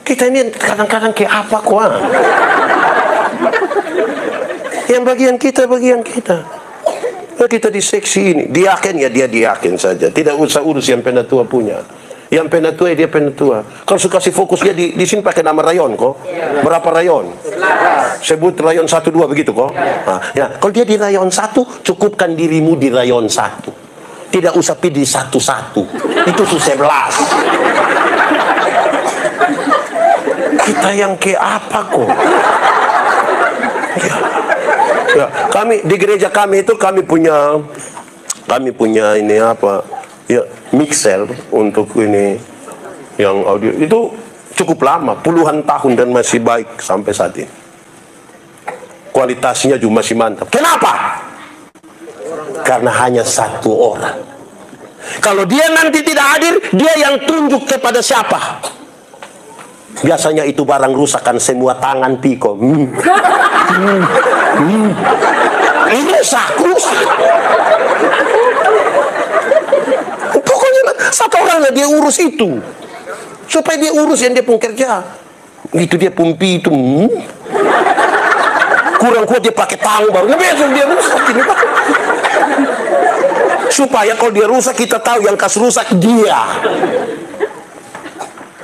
Kita ini kadang-kadang kayak apa kok? Yang bagian kita. Kita di seksi ini, diaken ya dia diaken saja. Tidak usah urus yang penatua punya. Yang penatua dia penatua. Kalau suka kasih fokus dia di sini pakai nama rayon kok. Berapa rayon? Sebut rayon 1, 2 begitu kok. Nah, ya, kalau dia di rayon 1, cukupkan dirimu di rayon 1. Tidak usah pilih 1-1. Itu 11. Kita yang kayak apa kok? Ya, kami di gereja kami itu kami punya ini apa? Ya, mixer untuk ini yang audio itu cukup lama, puluhan tahun dan masih baik sampai saat ini. Kualitasnya juga masih mantap. Kenapa? Karena hanya 1 orang. Kalau dia nanti tidak hadir, dia yang tunjuk kepada siapa? Biasanya itu barang rusakan semua tangan Piko. Rusak. Pokoknya 1 orangnya dia urus itu. Supaya dia urus yang dia pun kerja. Itu dia pumpi itu. Kurang kuat dia pakai tang baru. Besok dia rusak ini Pak. Supaya kalau dia rusak kita tahu yang kas rusak dia.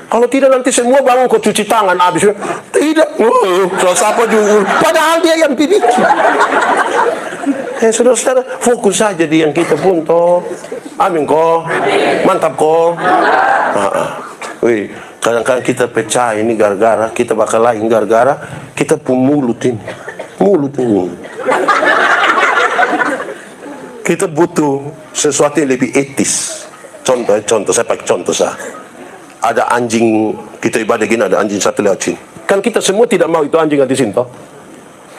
Kalau tidak nanti semua bangun kau cuci tangan habis. Tidak. Terus apa juga. Padahal dia yang pilih. Saudara-saudara, fokus saja di yang kita pun toh. Amin kok. Mantap kok. Wih, kadang-kadang kita pecah ini gara-gara, kita bakal lain gara-gara kita pun mulut ini. Mulut ini. Kita butuh sesuatu yang lebih etis. Contoh, saya pakai contoh saya. Ada anjing, kita ibadah gini, ada anjing satu lewat sini. Kan kita semua tidak mau itu anjing di sini toh.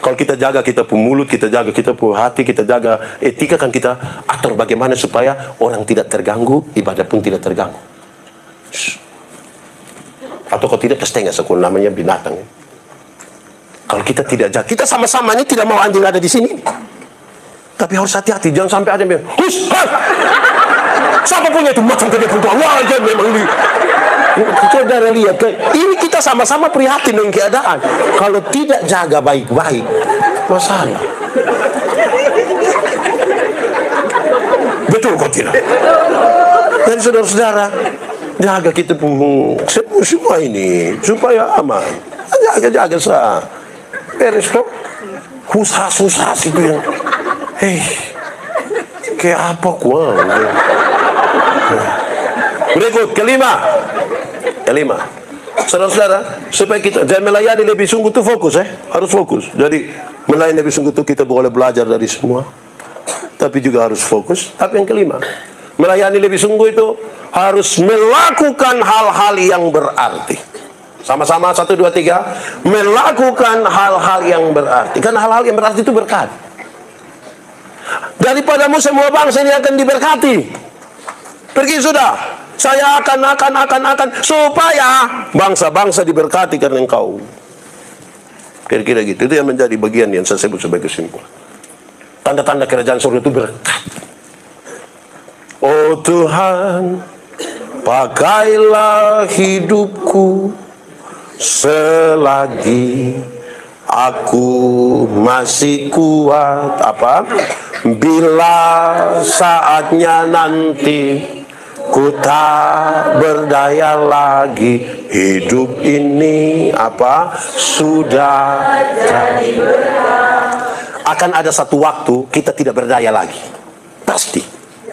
Kalau kita jaga kita pun mulut, kita jaga kita pun hati, kita jaga etika, kan kita atur bagaimana supaya orang tidak terganggu, ibadah pun tidak terganggu. Atau kalau tidak setengah sekul, namanya binatang. Kalau kita tidak jaga, kita sama-sama ini tidak mau anjing ada di sini. Tapi harus hati-hati, jangan sampai ada yang bilang, "Hus, siapa punya itu macam gede pun wah, aja memang ini." Saudara lihat, ini kita sama-sama prihatin dengan keadaan. Kalau tidak jaga baik-baik, masalah. Betul kok tidak? Dan saudara-saudara, jaga kita pun semua ini supaya aman. Jaga sah. Beres kok. Khusus itu yang, kayak apa kuang? Berikut kelima, saudara-saudara, supaya kita jangan melayani lebih sungguh itu fokus, harus fokus. Jadi melayani lebih sungguh itu kita boleh belajar dari semua, tapi juga harus fokus. Tapi yang kelima, melayani lebih sungguh itu harus melakukan hal-hal yang berarti. Sama-sama 1, 2, 3, melakukan hal-hal yang berarti. Karena hal-hal yang berarti itu berkat. Daripadamu semua bangsa ini akan diberkati. Pergi sudah. Saya akan supaya bangsa-bangsa diberkati karena engkau. Kira-kira gitu. Itu yang menjadi bagian yang saya sebut sebagai kesimpulan. Tanda-tanda kerajaan surga itu berkat. Oh Tuhan, pakailah hidupku selagi aku masih kuat. Bila saatnya nanti ku tak berdaya lagi, hidup ini sudah jadi berat. Akan ada satu waktu kita tidak berdaya lagi, pasti.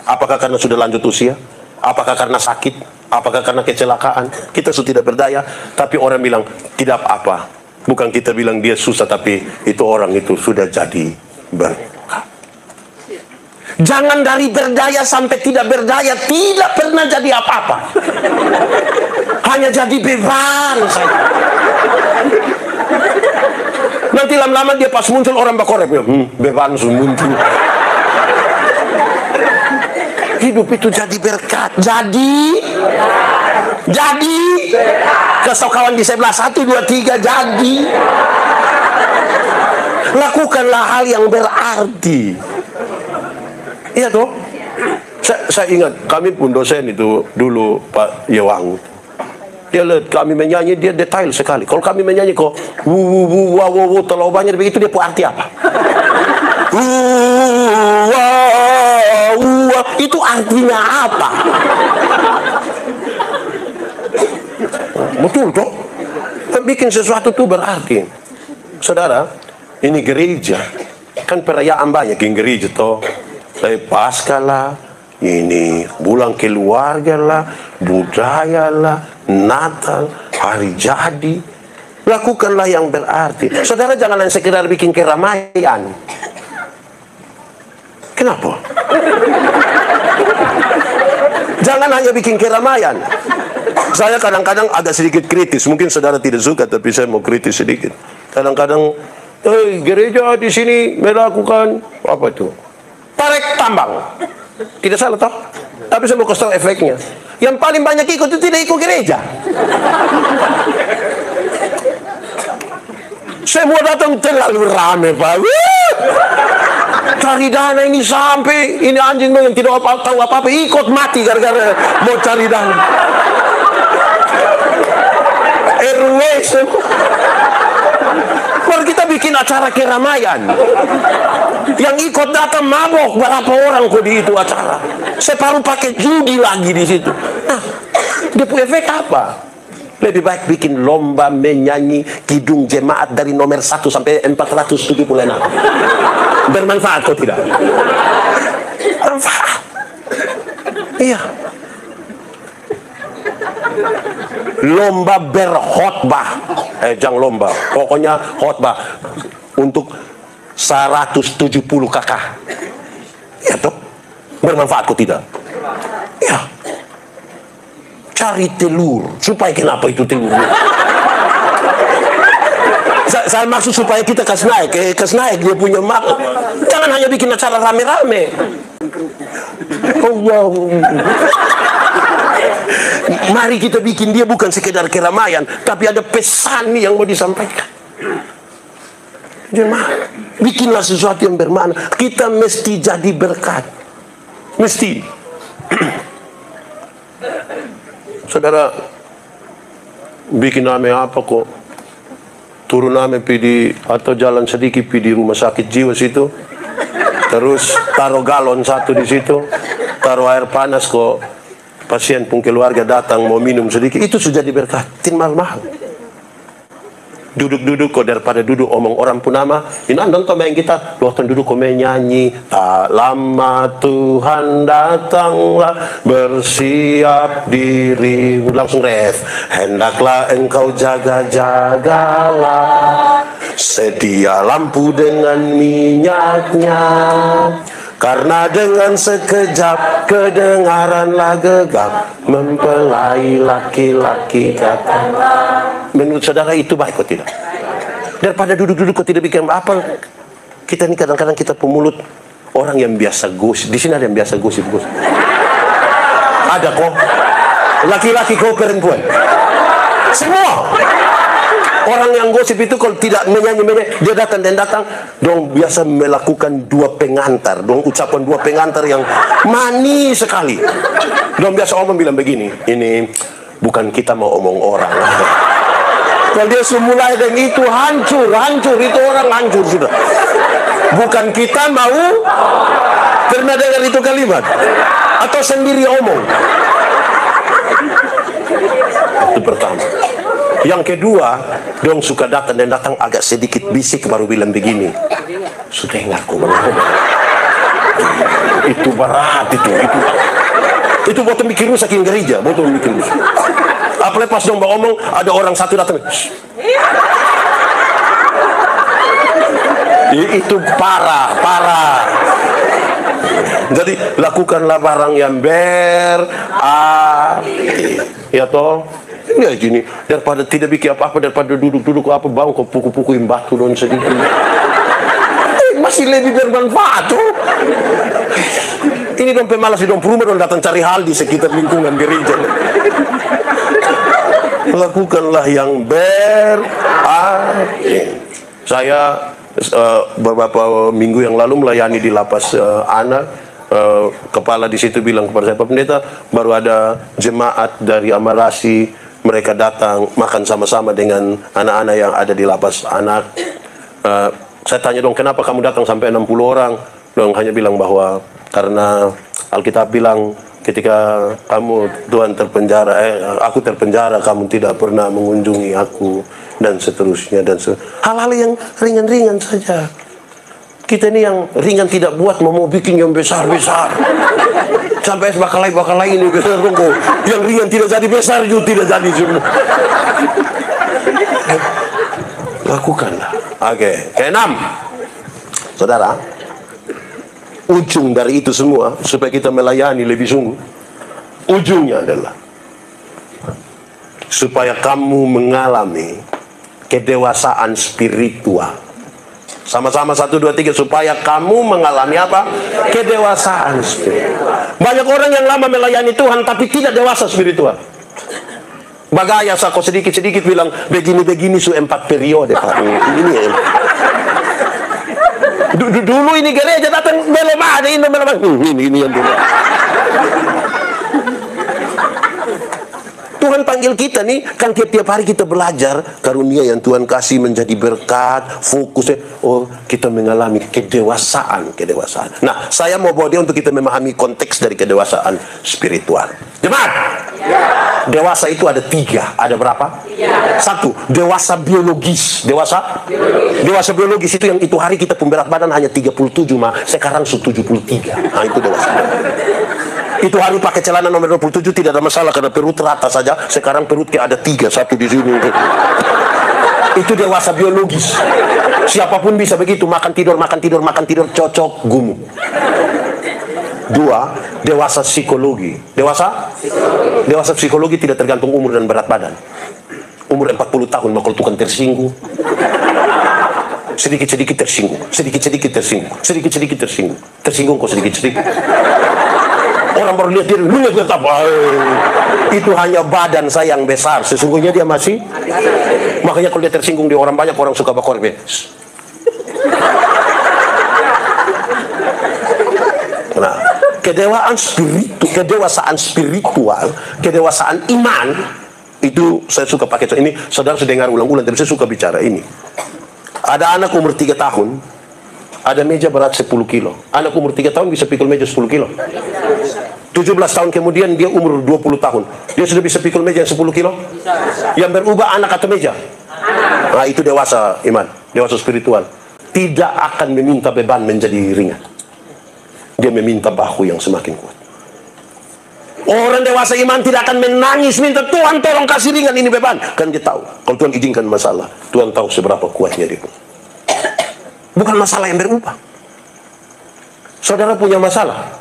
Apakah karena sudah lanjut usia? Apakah karena sakit? Apakah karena kecelakaan? Kita sudah tidak berdaya, tapi orang bilang tidak apa. Bukan kita bilang dia susah, tapi itu orang itu sudah jadi berkat. Jangan dari berdaya sampai tidak berdaya, tidak pernah jadi apa-apa. Hanya jadi beban saja. Nanti lama-lama dia pas muncul orang bakorep, beban muncul. Hidup itu jadi berkat. Jadi kasih kawan di sebelah 1, 2, 3, jadi lakukanlah hal yang berarti. Iya toh. Saya ingat kami pun dosen itu dulu Pak Yewang. Dia lihat kami menyanyi, dia detail sekali. Kalau kami menyanyi kok terlalu banyak begitu, dia punya arti apa? Itu artinya apa? Betul toh? Bikin sesuatu itu berarti. Saudara, ini gereja. Kan perayaan banyak yang gereja toh. Paskah lah, ini bulan keluarga lah, budaya lah, Natal, hari jadi. Lakukanlah yang berarti. Saudara, jangan sekedar bikin keramaian. Kenapa? Jangan hanya bikin keramaian. Saya kadang-kadang agak sedikit kritis. Mungkin saudara tidak suka, tapi saya mau kritis sedikit. Kadang-kadang, gereja di sini melakukan apa itu? Tarik tambang. Tidak salah toh? Tapi saya mau kasih tahu efeknya. Yang paling banyak ikut itu tidak ikut gereja. Semua datang terlalu rame, Pak. Cari dana ini sampai ini anjing yang tidak tahu apa-apa ikut mati gara-gara mau cari dana. RW semua. Kalau kita bikin acara keramaian, yang ikut datang mabok berapa orang kok di itu acara. Separuh pakai judi lagi di situ. Nah, dia punya efek apa? Lebih baik bikin lomba menyanyi kidung jemaat dari nomor 1 sampai 476. Bermanfaat kok tidak? Manfaat. Iya. Lomba berkhotbah. Jangan lomba. Pokoknya khotbah untuk 170 kakak. Ya toh? Bermanfaat kok tidak? Ya. Cari telur. Supaya kenapa itu telur? Saya maksud supaya kita kasih naik dia punya mak. Jangan hanya bikin acara rame-rame. Allah. Mari kita bikin dia bukan sekedar keramaian, tapi ada pesan yang mau disampaikan. Jemaah, bikinlah sesuatu yang bermakna. Kita mesti jadi berkat. Mesti. Saudara, bikin nama apa kok? Turun nama pidi atau jalan sedikit pidi rumah sakit jiwa situ. Terus taruh galon satu di situ, taruh air panas kok. Pasien pun keluarga datang mau minum sedikit, itu sudah diberkatin mahal-mahal. Duduk-duduk kok, daripada duduk omong orang pun nama. Ini nonton main kita, waktu duduk kok main nyanyi. Tak lama Tuhan datanglah, bersiap diri. Langsung ref. Hendaklah engkau jaga-jagalah, sedia lampu dengan minyaknya. Karena dengan sekejap kedengaranlah gegap mempelai laki-laki datang. Menurut saudara itu baik kok tidak? Daripada duduk-duduk kok tidak bikin apa? Kita ini kadang-kadang kita pemulut orang yang biasa gosip. Di sini ada yang biasa gosip. Ada kok. Laki-laki kok perempuan. Semua. Orang yang gosip itu kalau tidak menyanyi, dia datang dong biasa melakukan dua pengantar, dong ucapan dua pengantar yang manis sekali. Dong biasa omong bilang begini, ini bukan kita mau omong orang. Kalau dia mulai dengan itu hancur, itu orang hancur sudah. Bukan kita mau, pernah dengar itu kalimat? Atau sendiri omong? Itu pertama. Yang kedua, dong suka datang agak sedikit bisik baru bilang begini. Sudah ngaku ngomong. Itu berat itu. Itu botol mikir rusakin gereja, botol mikir rusak. Apalagi pas dong ngomong, ada orang satu datang. Itu parah. Jadi lakukanlah barang yang ya toh. Ya gini, daripada tidak bikin apa-apa, daripada duduk-duduk apa bau kok puku-pukuin batu don sedikit. Masih lebih bermanfaat tuh. Ini dong pemalas dong rumah dong datang cari hal di sekitar lingkungan gereja. Lakukanlah yang Saya beberapa minggu yang lalu melayani di lapas anak. Kepala di situ bilang kepada saya, Pak Pendeta, baru ada jemaat dari Amarasi. Mereka datang makan sama-sama dengan anak-anak yang ada di lapas anak. Saya tanya dong, kenapa kamu datang sampai 60 orang? Dong hanya bilang bahwa karena Alkitab bilang ketika Tuhan terpenjara, aku terpenjara, kamu tidak pernah mengunjungi aku dan seterusnya hal-hal yang ringan-ringan saja. Kita ini yang ringan tidak buat mau bikin yang besar-besar. Sampai bakalai ini besar dong. Yang ringan tidak jadi besar juga tidak jadi semua. Lakukanlah. Oke. Keenam, saudara, ujung dari itu semua supaya kita melayani lebih sungguh. Ujungnya adalah supaya kamu mengalami kedewasaan spiritual. Sama-sama 1, 2, 3 supaya kamu mengalami apa? Kedewasaan spiritual. Banyak orang yang lama melayani Tuhan tapi tidak dewasa spiritual. Bagaya kok sedikit-sedikit bilang begini-begini 4 periode Pak. Ini ya. Dulu ini gereja datang belum ada ini yang dulu. Tuhan panggil kita nih, kan tiap-tiap hari kita belajar karunia yang Tuhan kasih menjadi berkat, fokusnya, kita mengalami kedewasaan. Nah, saya mau bawa dia untuk kita memahami konteks dari kedewasaan spiritual. Jemaat, Dewasa itu ada 3. Ada berapa? 1. Dewasa biologis. Dewasa biologis itu yang itu hari kita pemberat badan hanya 37 mah, sekarang 73. Nah, itu dewasa. Itu hari pakai celana nomor 27 tidak ada masalah karena perut rata saja. Sekarang perutnya ada 3, 1 di sini. Itu dewasa biologis. Siapapun bisa begitu, makan tidur, cocok, gumu. 2. Dewasa psikologi. Dewasa psikologi tidak tergantung umur dan berat badan. Umur 40 tahun bakal tukang tersinggung. Sedikit-sedikit tersinggung. Tersinggung kok sedikit-sedikit. Orang baru lihat diri, lu lihat apa? Itu hanya badan saya yang besar. Sesungguhnya dia masih. Makanya kalau dia tersinggung di orang banyak, orang suka bakor. Nah, kedewasaan spiritual, kedewasaan iman, itu saya suka pakai. Ini saudara sudah dengar ulang-ulang, tapi saya suka bicara ini. Ada anak umur 3 tahun, ada meja berat 10 kilo. Anak umur 3 tahun bisa pikul meja 10 kilo. 17 tahun kemudian dia umur 20 tahun. Dia sudah bisa pikul meja 10 kilo? Yang berubah anak atau meja? Nah, itu dewasa iman, dewasa spiritual. Tidak akan meminta beban menjadi ringan. Dia meminta bahu yang semakin kuat. Orang dewasa iman tidak akan menangis minta Tuhan tolong kasih ringan ini beban. Kan dia tahu kalau Tuhan izinkan masalah, Tuhan tahu seberapa kuatnya dia. Bukan masalah yang berubah. Saudara punya masalah.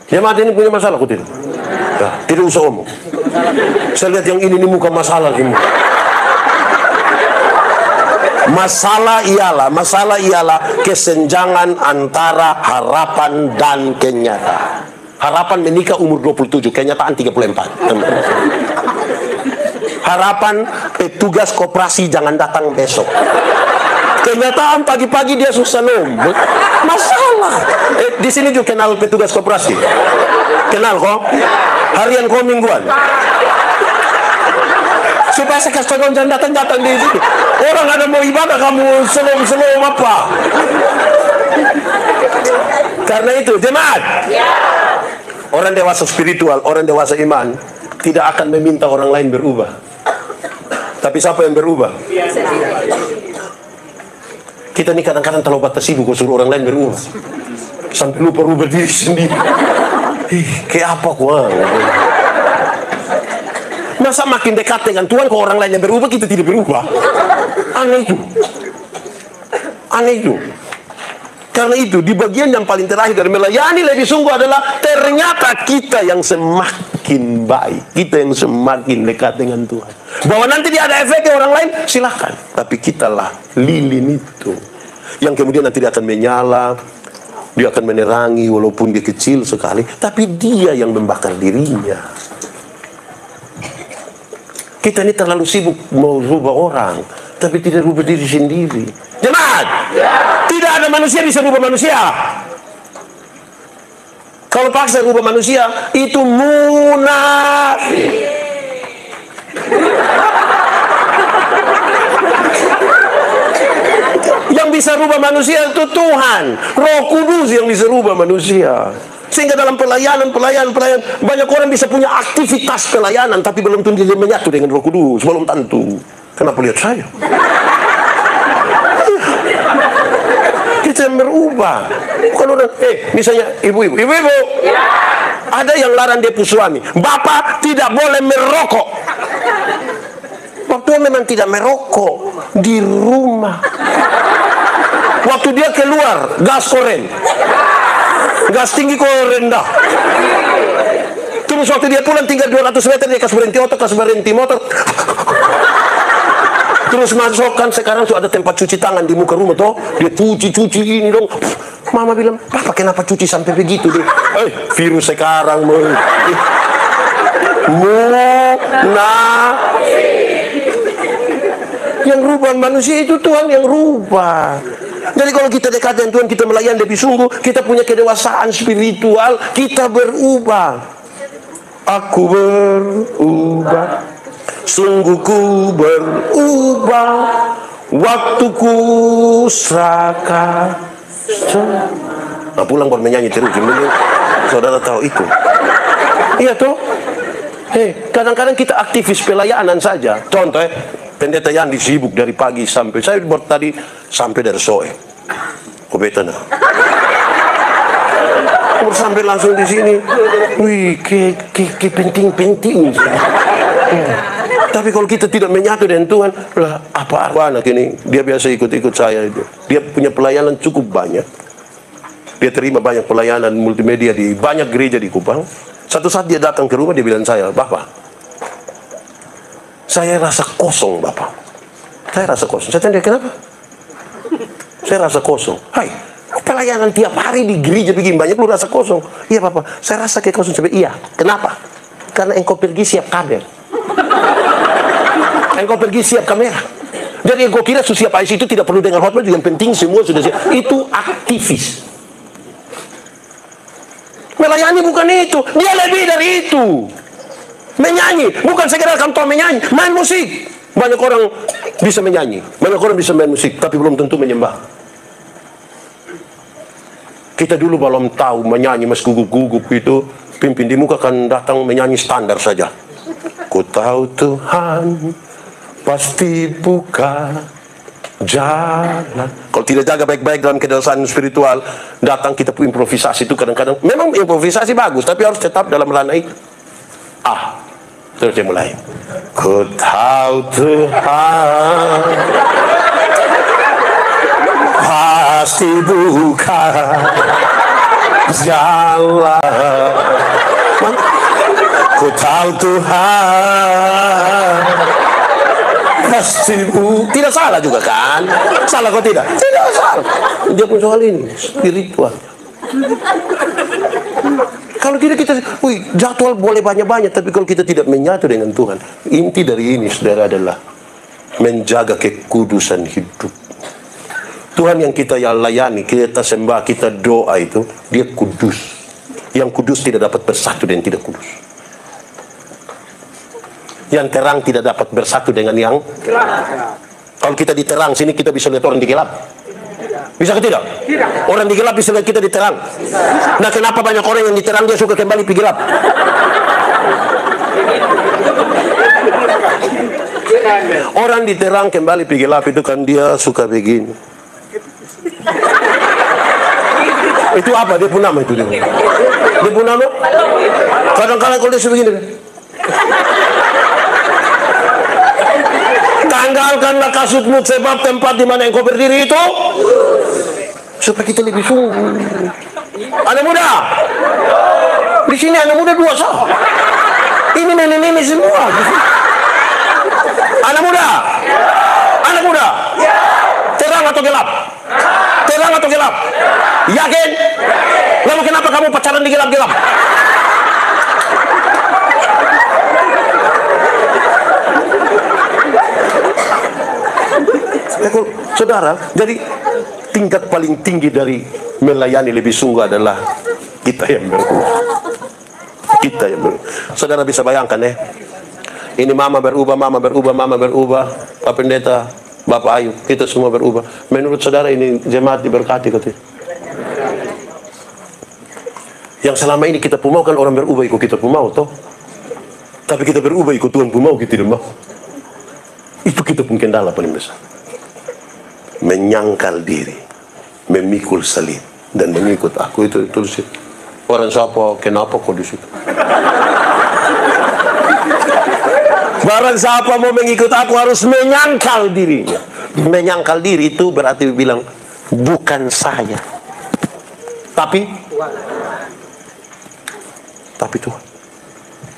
Jemaat ini punya masalah, aku tidak. Ya, tidak usah omong. Saya lihat yang ini muka masalah semua. Masalah ialah kesenjangan antara harapan dan kenyataan. Harapan menikah umur 27, kenyataan 34. Harapan petugas koperasi jangan datang besok. Kenyataan pagi-pagi dia susah nombor. Masalah. Di sini juga kenal petugas koperasi. Kenal kok? Harian kok mingguan. Supaya saya kasih tahu jangan datang di sini. Orang ada mau ibadah kamu selom apa? Karena itu jemaat. Orang dewasa spiritual, orang dewasa iman tidak akan meminta orang lain berubah. Tapi siapa yang berubah? Kita ini kadang-kadang terlalu batas sibuk suruh orang lain berubah. Sampai lupa rubah diri sendiri. Kayak apa gua? Masa makin dekat dengan Tuhan kalau orang lain yang berubah kita tidak berubah? Aneh itu. Karena itu di bagian yang paling terakhir dari melayani lebih sungguh adalah ternyata kita yang semakin baik, kita yang semakin dekat dengan Tuhan. Bahwa nanti dia ada efeknya orang lain silahkan, tapi kitalah lilin itu yang kemudian nanti dia akan menyala, dia akan menerangi walaupun dia kecil sekali, tapi dia yang membakar dirinya. Kita ini terlalu sibuk mau rubah orang, tapi tidak rubah diri sendiri. Jemaat, tidak ada manusia bisa rubah manusia. Kalau paksa rubah manusia, itu munafik. Yang bisa rubah manusia itu Tuhan. Roh Kudus yang bisa rubah manusia. Sehingga dalam pelayanan banyak orang bisa punya aktivitas pelayanan, tapi belum tentu dia menyatu dengan Roh Kudus. Belum tentu. Kenapa lihat saya? Kita yang berubah. Bukan orang, misalnya ibu-ibu. Ada yang larang dia punya suami. Bapak tidak boleh merokok. Waktu dia memang tidak merokok di rumah. Waktu dia keluar, gas koren. Gas tinggi kok rendah. Terus waktu dia pulang tinggal 200 meter dia kasih berhenti motor. Terus masuk kan sekarang sudah ada tempat cuci tangan di muka rumah toh. Dia cuci ini dong. Mama bilang, "Papa kenapa cuci sampai begitu deh?" Virus sekarang yang rubah manusia itu Tuhan yang rubah. Jadi kalau kita dekat dengan Tuhan, kita melayani lebih sungguh, kita punya kedewasaan spiritual, kita berubah. Aku berubah, sungguh ku berubah, waktuku serahkan. Nah, pulang baru menyanyi terus. Saudara tahu itu? Iya toh? Kadang-kadang kita aktivis pelayanan saja. Contoh, pendeta Yandi sibuk dari pagi sampai, saya buat tadi sampai dari sore. Kobetan. Sampai langsung di sini. Wih, ke penting-penting. Tapi kalau kita tidak menyatu dengan Tuhan, lah apa anak ini? Dia biasa ikut-ikut saya. Dia punya pelayanan cukup banyak. Dia terima banyak pelayanan multimedia di banyak gereja di Kupang. Satu saat dia datang ke rumah, dia bilang saya, Bapak, saya rasa kosong, Bapak. Saya rasa kosong. Saya tanya, kenapa? Saya rasa kosong. Hai, pelayanan tiap hari di gereja begini banyak, lu rasa kosong? Iya, Bapak, saya rasa kayak kosong. Sampai, iya, kenapa? Karena engkau pergi siap kabel. Engkau pergi siap kamera. Jadi engkau kira siap IC itu tidak perlu dengar khotbah, yang penting semua sudah siap. Itu aktivis. Melayani bukan itu, dia lebih dari itu. Menyanyi, bukan segera kantor menyanyi, main musik. Banyak orang bisa menyanyi, banyak orang bisa main musik, tapi belum tentu menyembah. Kita dulu belum tahu menyanyi mas gugup-gugup itu, pimpin di muka kan datang menyanyi standar saja. Ku tahu Tuhan pasti buka jalan. Kalau tidak jaga baik-baik dalam kedewasaan spiritual, datang kita improvisasi itu kadang-kadang memang improvisasi bagus, tapi harus tetap dalam ranah itu. Terus dia mulai. Ku tahu Tuhan pasti buka jalan. Ku tahu Tuhan pasti tidak salah juga kan? Salah kok tidak? Tidak salah. Dia pun soal ini spiritual. Kalau tidak kita, jadwal boleh banyak-banyak, tapi kalau kita tidak menyatu dengan Tuhan, inti dari ini saudara adalah menjaga kekudusan hidup. Tuhan yang kita layani, kita sembah, kita doa itu, dia kudus. Yang kudus tidak dapat bersatu dengan tidak kudus. Yang terang tidak dapat bersatu dengan yang gelap. Kalau kita diterang sini, kita bisa lihat orang di gelap. Bisa ke tidak? Tidak. Orang di gelap bisa lihat kita diterang. Nah, kenapa banyak orang yang diterang dia suka kembali pergi gelap? Orang diterang kembali pergi gelap itu kan dia suka begini. Itu apa? Dia pun nama itu dia. Dia pun nama. Kadang-kadang kalau dia suka begini. Tanggalkanlah kasutmu sebab tempat di mana engkau berdiri itu supaya kita lebih sungguh. Anak muda, di sini anak muda dua sah. Ini nenek-nenek semua. Anak muda, terang atau gelap? Terang atau gelap? Yakin? Lalu kenapa kamu pacaran di gelap-gelap? Saudara, jadi tingkat paling tinggi dari melayani lebih sungguh adalah kita yang berubah. Kita yang berubah. Saudara bisa bayangkan ya, ini mama berubah, Pak Pendeta, Bapak Ayu, kita semua berubah. Menurut saudara ini jemaat diberkati kata? Yang selama ini kita pun mau kan orang berubah ikut kita pun mau toh. Tapi kita berubah ikut Tuhan pun mau, kita tidak mau. Itu kita pun kendala paling besar. Menyangkal diri, memikul salib dan mengikut aku, itu tulis. Orang siapa, kenapa kau di situ? Barang siapa mau mengikut aku harus menyangkal dirinya. Menyangkal diri itu berarti bilang bukan saya, tapi Tuhan.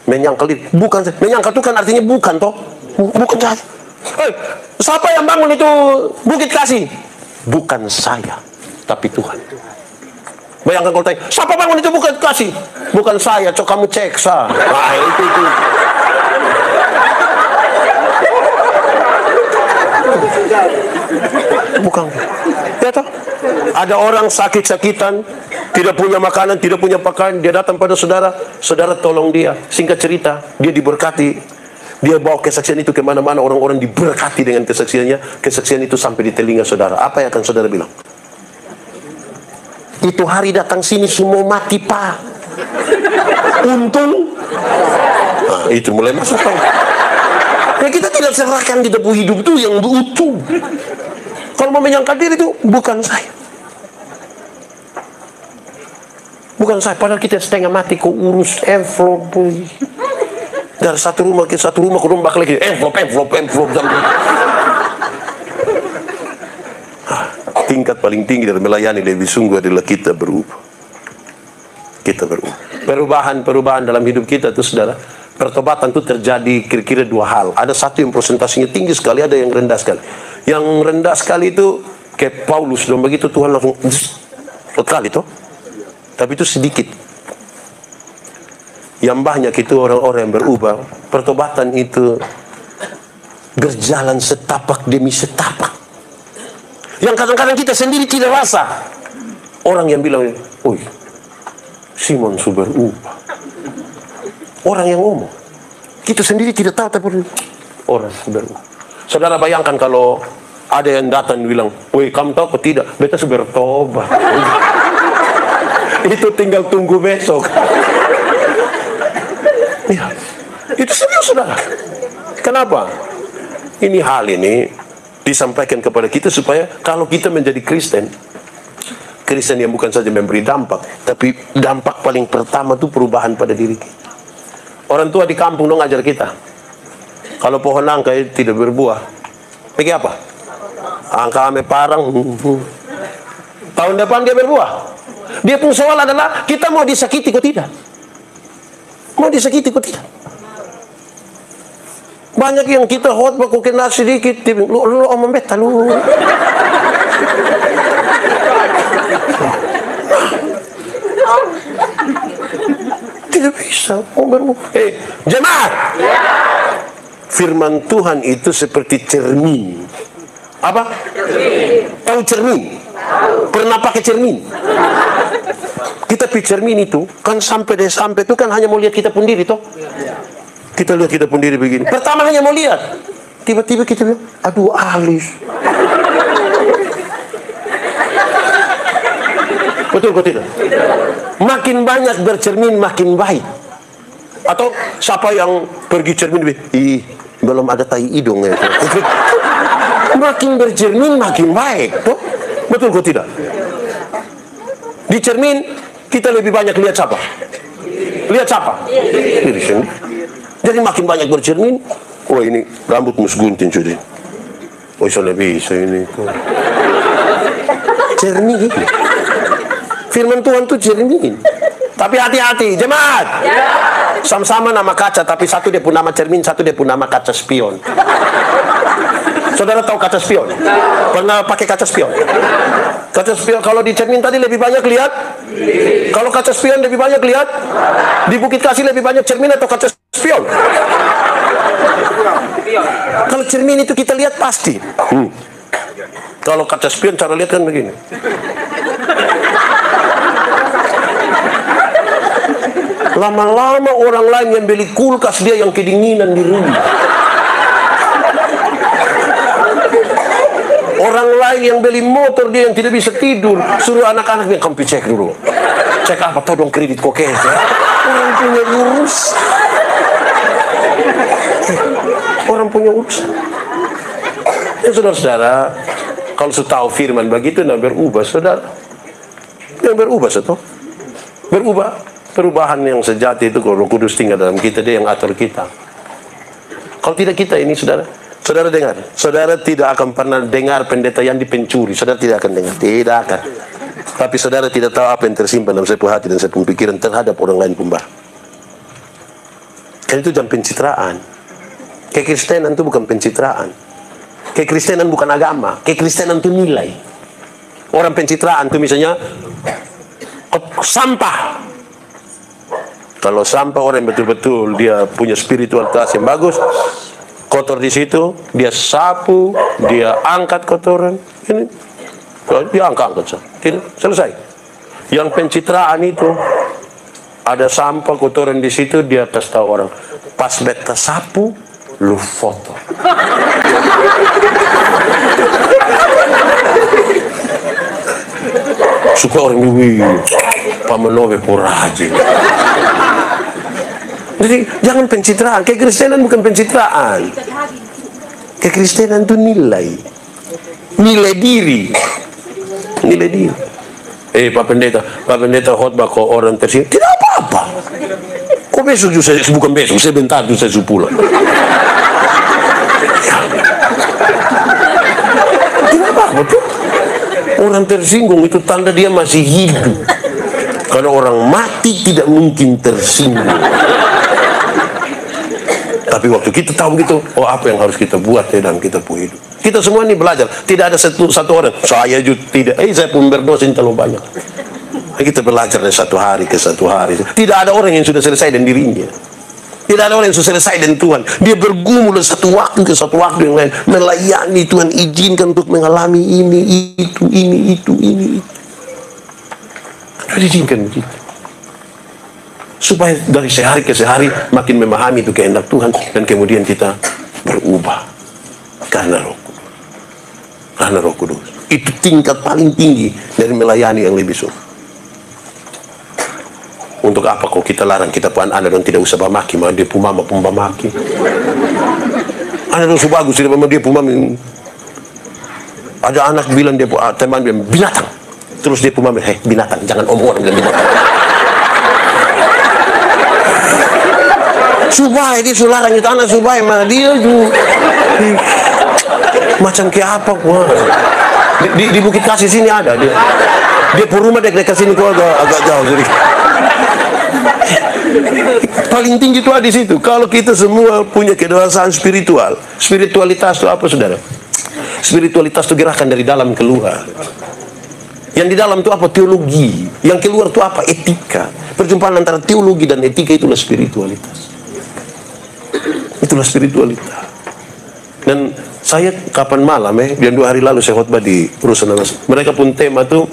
Menyangkal diri, bukan saya. Menyangkal itu kan artinya bukan toh, bukan saya. Siapa yang bangun itu Bukit Kasih? Bukan saya, tapi Tuhan. Bayangkan kalau tanya, siapa bangun itu Bukit Kasih? Bukan saya, coba kamu cek sah. Nah, itu. Bukan. Ya toh? Ada orang sakit-sakitan, tidak punya makanan, tidak punya pakaian, dia datang pada saudara, saudara tolong dia. Singkat cerita, dia diberkati. Dia bawa kesaksian itu kemana-mana, orang-orang diberkati dengan kesaksiannya. Kesaksian itu sampai di telinga saudara. Apa yang akan saudara bilang? Itu hari datang sini semua mati pak. Untung. Nah, Itu mulai masuk kan. Nah, kita tidak serahkan di debu hidup itu yang utuh. Kalau mau menyangka diri itu bukan saya. Bukan saya, padahal kita setengah mati kok urus envelope. Dari satu rumah ke rombak lagi envelope. Tingkat paling tinggi dari melayani lebih sungguh adalah kita berubah. Kita berubah. Perubahan dalam hidup kita itu, saudara, pertobatan itu terjadi kira-kira dua hal. Ada satu yang presentasinya tinggi sekali, ada yang rendah sekali. Yang rendah sekali itu kayak Paulus, dan begitu Tuhan langsung sekali itu. Tapi itu sedikit. Yang banyak itu orang-orang yang berubah. Pertobatan itu berjalan setapak demi setapak. Yang kadang-kadang kita sendiri tidak rasa. Orang yang bilang, "Woi, Simon sudah berubah." Orang yang ngomong. Kita sendiri tidak tahu, tapi orang sudah berubah. Saudara bayangkan kalau ada yang datang bilang, "Woi, kamu tahu atau tidak? Beta sudah bertobat." Itu tinggal tunggu besok. Ya, itu serius, saudara. Kenapa? Ini hal ini disampaikan kepada kita supaya kalau kita menjadi Kristen yang bukan saja memberi dampak, tapi dampak paling pertama itu perubahan pada diri kita. Orang tua di kampung dong ajar kita, kalau pohon angka tidak berbuah, pergi apa? Angka ame parang. Tahun depan dia berbuah. Dia pun soal adalah kita mau disakiti kok tidak? Mau disakiti kok tidak? Banyak yang kita khotbah kok kena sedikit, lu omong beta lu. Tidak bisa. Jemaat. Firman Tuhan itu seperti cermin. Apa? Tahu cermin? Pernah pakai cermin? Kita pakai cermin itu kan sampai itu kan hanya mau lihat kita pun diri toh. Kita lihat kita pun diri begini. Pertama hanya mau lihat. Tiba-tiba kita bilang, aduh alis. Betul kok tidak? Makin banyak bercermin makin baik. Atau siapa yang pergi cermin, belum ada tai hidung ya. Makin bercermin makin baik, toh? Betul kok tidak? Di cermin kita lebih banyak lihat siapa? Lihat siapa? Diri sendiri. Jadi makin banyak bercermin, oh ini rambut mus gunting cuy. Oh bisa lebih ini. Cermin. Firman Tuhan tuh cermin. Tapi hati-hati, jemaat. Sama-sama nama kaca, tapi satu dia pun nama cermin, satu dia pun nama kaca spion. Saudara tahu kaca spion? Pernah pakai kaca spion? Kaca spion kalau di cermin tadi lebih banyak lihat. Kalau kaca spion lebih banyak lihat. Di Bukit Kasih lebih banyak cermin atau kaca spion? Kalau cermin itu kita lihat pasti. Kalau kaca spion cara lihat kan begini. Lama-lama orang lain yang beli kulkas, dia yang kedinginan di rumah. Orang lain yang beli motor, dia yang tidak bisa tidur. Suruh anak-anak yang kamu cek dulu. Cek apa? Tolong kredit kokes. Orang punya urus. Orang punya urus. Ya saudara-saudara, kalau sudah tahu firman begitu, nah berubah saudara. Yang berubah satu. Berubah. Perubahan yang sejati itu kalau Roh Kudus tinggal dalam kita, dia yang atur kita. Kalau tidak kita ini, saudara dengar, saudara tidak akan pernah dengar pendeta yang dipencuri, saudara tidak akan dengar, tidak akan. Tapi saudara tidak tahu apa yang tersimpan dalam sebuah hati dan sebuah pikiran terhadap orang lain pun. Kan itu jam pencitraan. Kekristenan itu bukan pencitraan. Kekristenan bukan agama. Kekristenan itu nilai. Orang pencitraan itu misalnya sampah. Kalau sampah orang yang betul-betul dia punya spiritualitas yang bagus, kotor di situ, dia sapu, dia angkat kotoran, ini, dia angkat, tidak selesai. Yang pencitraan itu ada sampah kotoran di situ, dia kasih tahu orang, pas beta sapu, lu foto. Suka orang ini, pamanowe puraji. Jadi jangan pencitraan. Kekristenan bukan pencitraan. Kekristenan itu nilai diri. Nilai diri. Pak Pendeta khotbah kok orang tersinggung. Tidak apa-apa. Kok besok juga bukan besok, sebentar itu saya pulang. Tidak apa-apa tuh. Orang tersinggung itu tanda dia masih hidup. Karena orang mati tidak mungkin tersinggung. Tapi waktu kita tahu gitu, apa yang harus kita buat dalam kita punya hidup. Kita semua ini belajar. Tidak ada satu orang. Saya juga tidak. Saya pun berdosa terlalu banyak. Kita belajar dari satu hari ke satu hari. Tidak ada orang yang sudah selesai dengan dirinya. Tidak ada orang yang sudah selesai dengan Tuhan. Dia bergumul dari satu waktu ke satu waktu yang lain. Melayani Tuhan, izinkan untuk mengalami ini, itu. Izinkan begitu. Supaya dari sehari ke sehari makin memahami itu kehendak Tuhan. Dan kemudian kita berubah. Karena Roh Kudus. Itu tingkat paling tinggi dari melayani yang lebih sulit. Untuk apa kok kita larang kita puan anak dan tidak usah bamaki, mah dia pumama pun bamaki. Anak itu bagus, tidak memang dia pumama. Ada anak bilang dia teman bilang binatang, terus dia pumama, binatang, jangan orang bilang binatang. Supaya dia sularang itu anak supaya mah dia juga macam kayak apa gua. Di Bukit Kasih sini ada dia pun rumah dekat sini gua agak jauh jadi. Paling tinggi itu di situ. Kalau kita semua punya kedewasaan spiritual, spiritualitas itu apa, saudara? Spiritualitas itu gerakan dari dalam keluar. Yang di dalam itu apa? Teologi. Yang keluar itu apa? Etika. Perjumpaan antara teologi dan etika itulah spiritualitas. Itulah spiritualitas. Dan saya kapan malam dan 2 hari lalu saya khotbah di perusahaan mereka pun tema tuh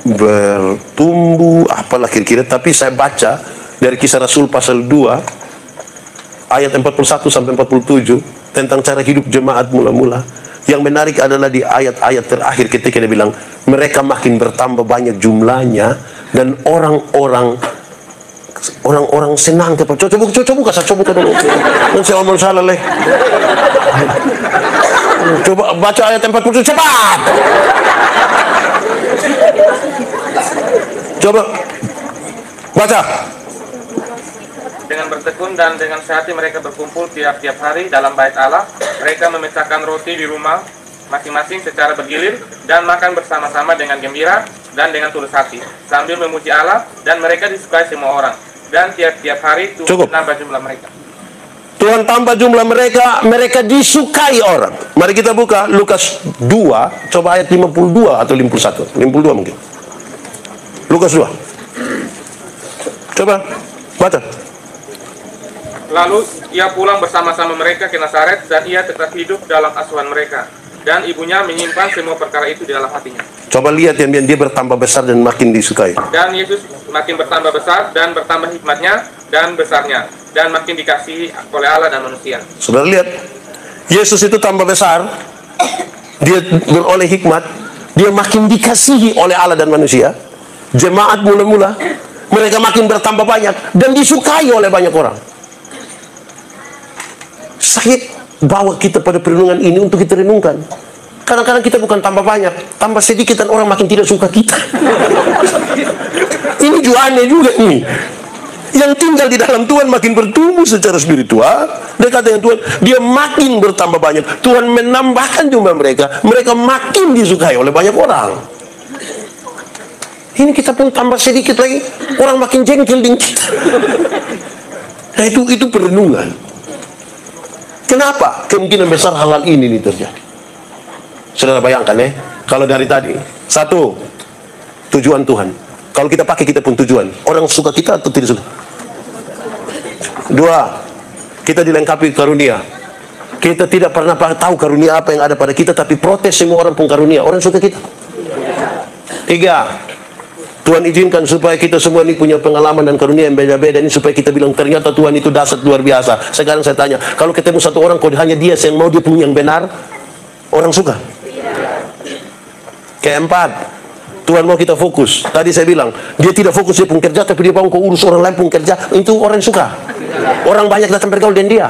bertumbuh apalah kira-kira, tapi saya baca dari Kisah Rasul pasal 2 ayat 41 sampai 47 tentang cara hidup jemaat mula-mula. Yang menarik adalah di ayat-ayat terakhir ketika dia bilang mereka makin bertambah banyak jumlahnya dan orang-orang senang kepada. Coba buka dulu. Dan saya ngomong salah leh. Coba baca ayat 40 cepat. Coba baca.
Dengan bertekun dan dengan sehati mereka berkumpul tiap-tiap hari dalam bait Allah. Mereka memecahkan roti di rumah masing-masing secara bergilir dan makan bersama-sama dengan gembira dan dengan tulus hati sambil memuji Allah, dan mereka disukai semua orang. Dan tiap-tiap hari Tuhan tambah jumlah mereka.
Tuhan tambah jumlah mereka disukai orang. Mari kita buka Lukas 2, coba ayat 52 atau 51. 52 mungkin. Lukas 2. Coba baca.
Lalu ia pulang bersama-sama mereka ke Nazaret, dan ia tetap hidup dalam asuhan mereka. Dan ibunya menyimpan semua perkara itu di dalam hatinya. Coba lihat yang dia bertambah besar dan makin disukai. Dan Yesus makin bertambah besar dan bertambah hikmatnya dan besarnya, dan makin dikasihi oleh Allah dan manusia. Saudara lihat, Yesus itu tambah besar, dia beroleh hikmat, dia makin dikasihi oleh Allah dan manusia. Jemaat mula-mula mereka makin bertambah banyak dan disukai oleh banyak orang. Saya bawa kita pada perenungan ini untuk kita renungkan. Kadang-kadang kita bukan tambah banyak, tambah sedikit dan orang makin tidak suka kita. Ini juga aneh juga ini. Yang tinggal di dalam Tuhan makin bertumbuh secara spiritual, dekat dengan Tuhan, dia makin bertambah banyak. Tuhan menambahkan jumlah mereka makin disukai oleh banyak orang. Ini kita pun tambah sedikit lagi, orang makin jengkel dengan kita. Nah itu perenungan. Kenapa kemungkinan besar hal ini terjadi? Saudara bayangkan kalau dari tadi, 1, tujuan Tuhan. Kalau kita pakai kita pun tujuan, orang suka kita atau tidak suka? 2, kita dilengkapi karunia. Kita tidak pernah tahu karunia apa yang ada pada kita, tapi protes semua orang pun karunia. Orang suka kita. 3, Tuhan izinkan supaya kita semua ini punya pengalaman dan karunia yang beda-beda ini, supaya kita bilang ternyata Tuhan itu dahsyat luar biasa. Sekarang saya tanya, kalau ketemu satu orang kok hanya dia yang mau, dia punya yang benar, orang suka? Keempat,
Tuhan mau kita fokus. Tadi saya bilang, dia tidak fokus dia pun kerja, tapi dia mau urus orang lain pun kerja. Itu orang suka. Orang banyak datang bergaul dengan dia.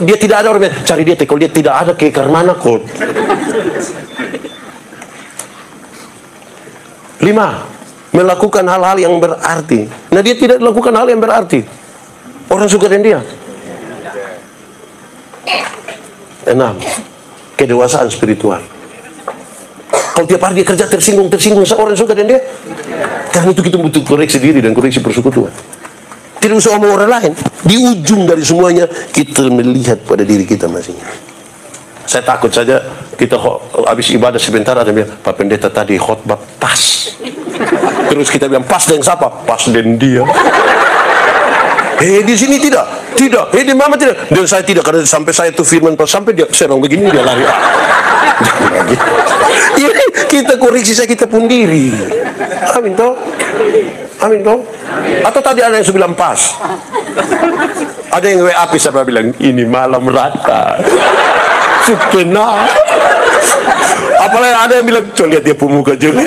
Dia tidak ada orang yang cari dia. Kalau dia tidak ada, ke mana kok? 5. Melakukan hal-hal yang berarti. Nah, dia tidak melakukan hal yang berarti. Orang suka dengan dia. 6. Kedewasaan spiritual. Kalau tiap hari dia kerja tersinggung, orang suka dengan dia. Karena itu kita butuh koreksi diri dan koreksi persekutuan. Tidak usah omong orang lain. Di ujung dari semuanya, kita melihat pada diri kita masing-masing. Saya takut saja kita habis ibadah sebentar ada bilang, Pak Pendeta tadi khotbah pas. Terus kita bilang pas dengan siapa? Pas dengan dia. Di sini tidak. Di mama tidak. Dan saya tidak, karena sampai saya tuh firman pas sampai dia serong begini dia lari. Ini kita koreksi saya kita pun diri. Amin toh. Atau tadi ada yang bilang pas. Ada yang WA saya bilang ini malam rata. Supena. Apalagi ada yang bilang coba lihat dia pemuka juga.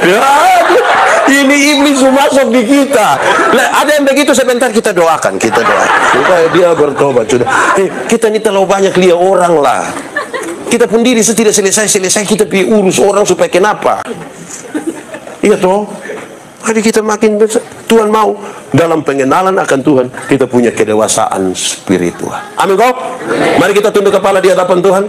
Ini iblis masuk di kita. Ada yang begitu sebentar kita doakan supaya dia bertobat sudah. Kita ini terlalu banyak lihat orang lah. Kita pun diri tidak selesai kita pergi urus orang supaya kenapa? Iya toh. Jadi kita makin besar. Tuhan mau dalam pengenalan akan Tuhan kita punya kedewasaan spiritual. Amin kok. Mari kita tunduk kepala di hadapan Tuhan.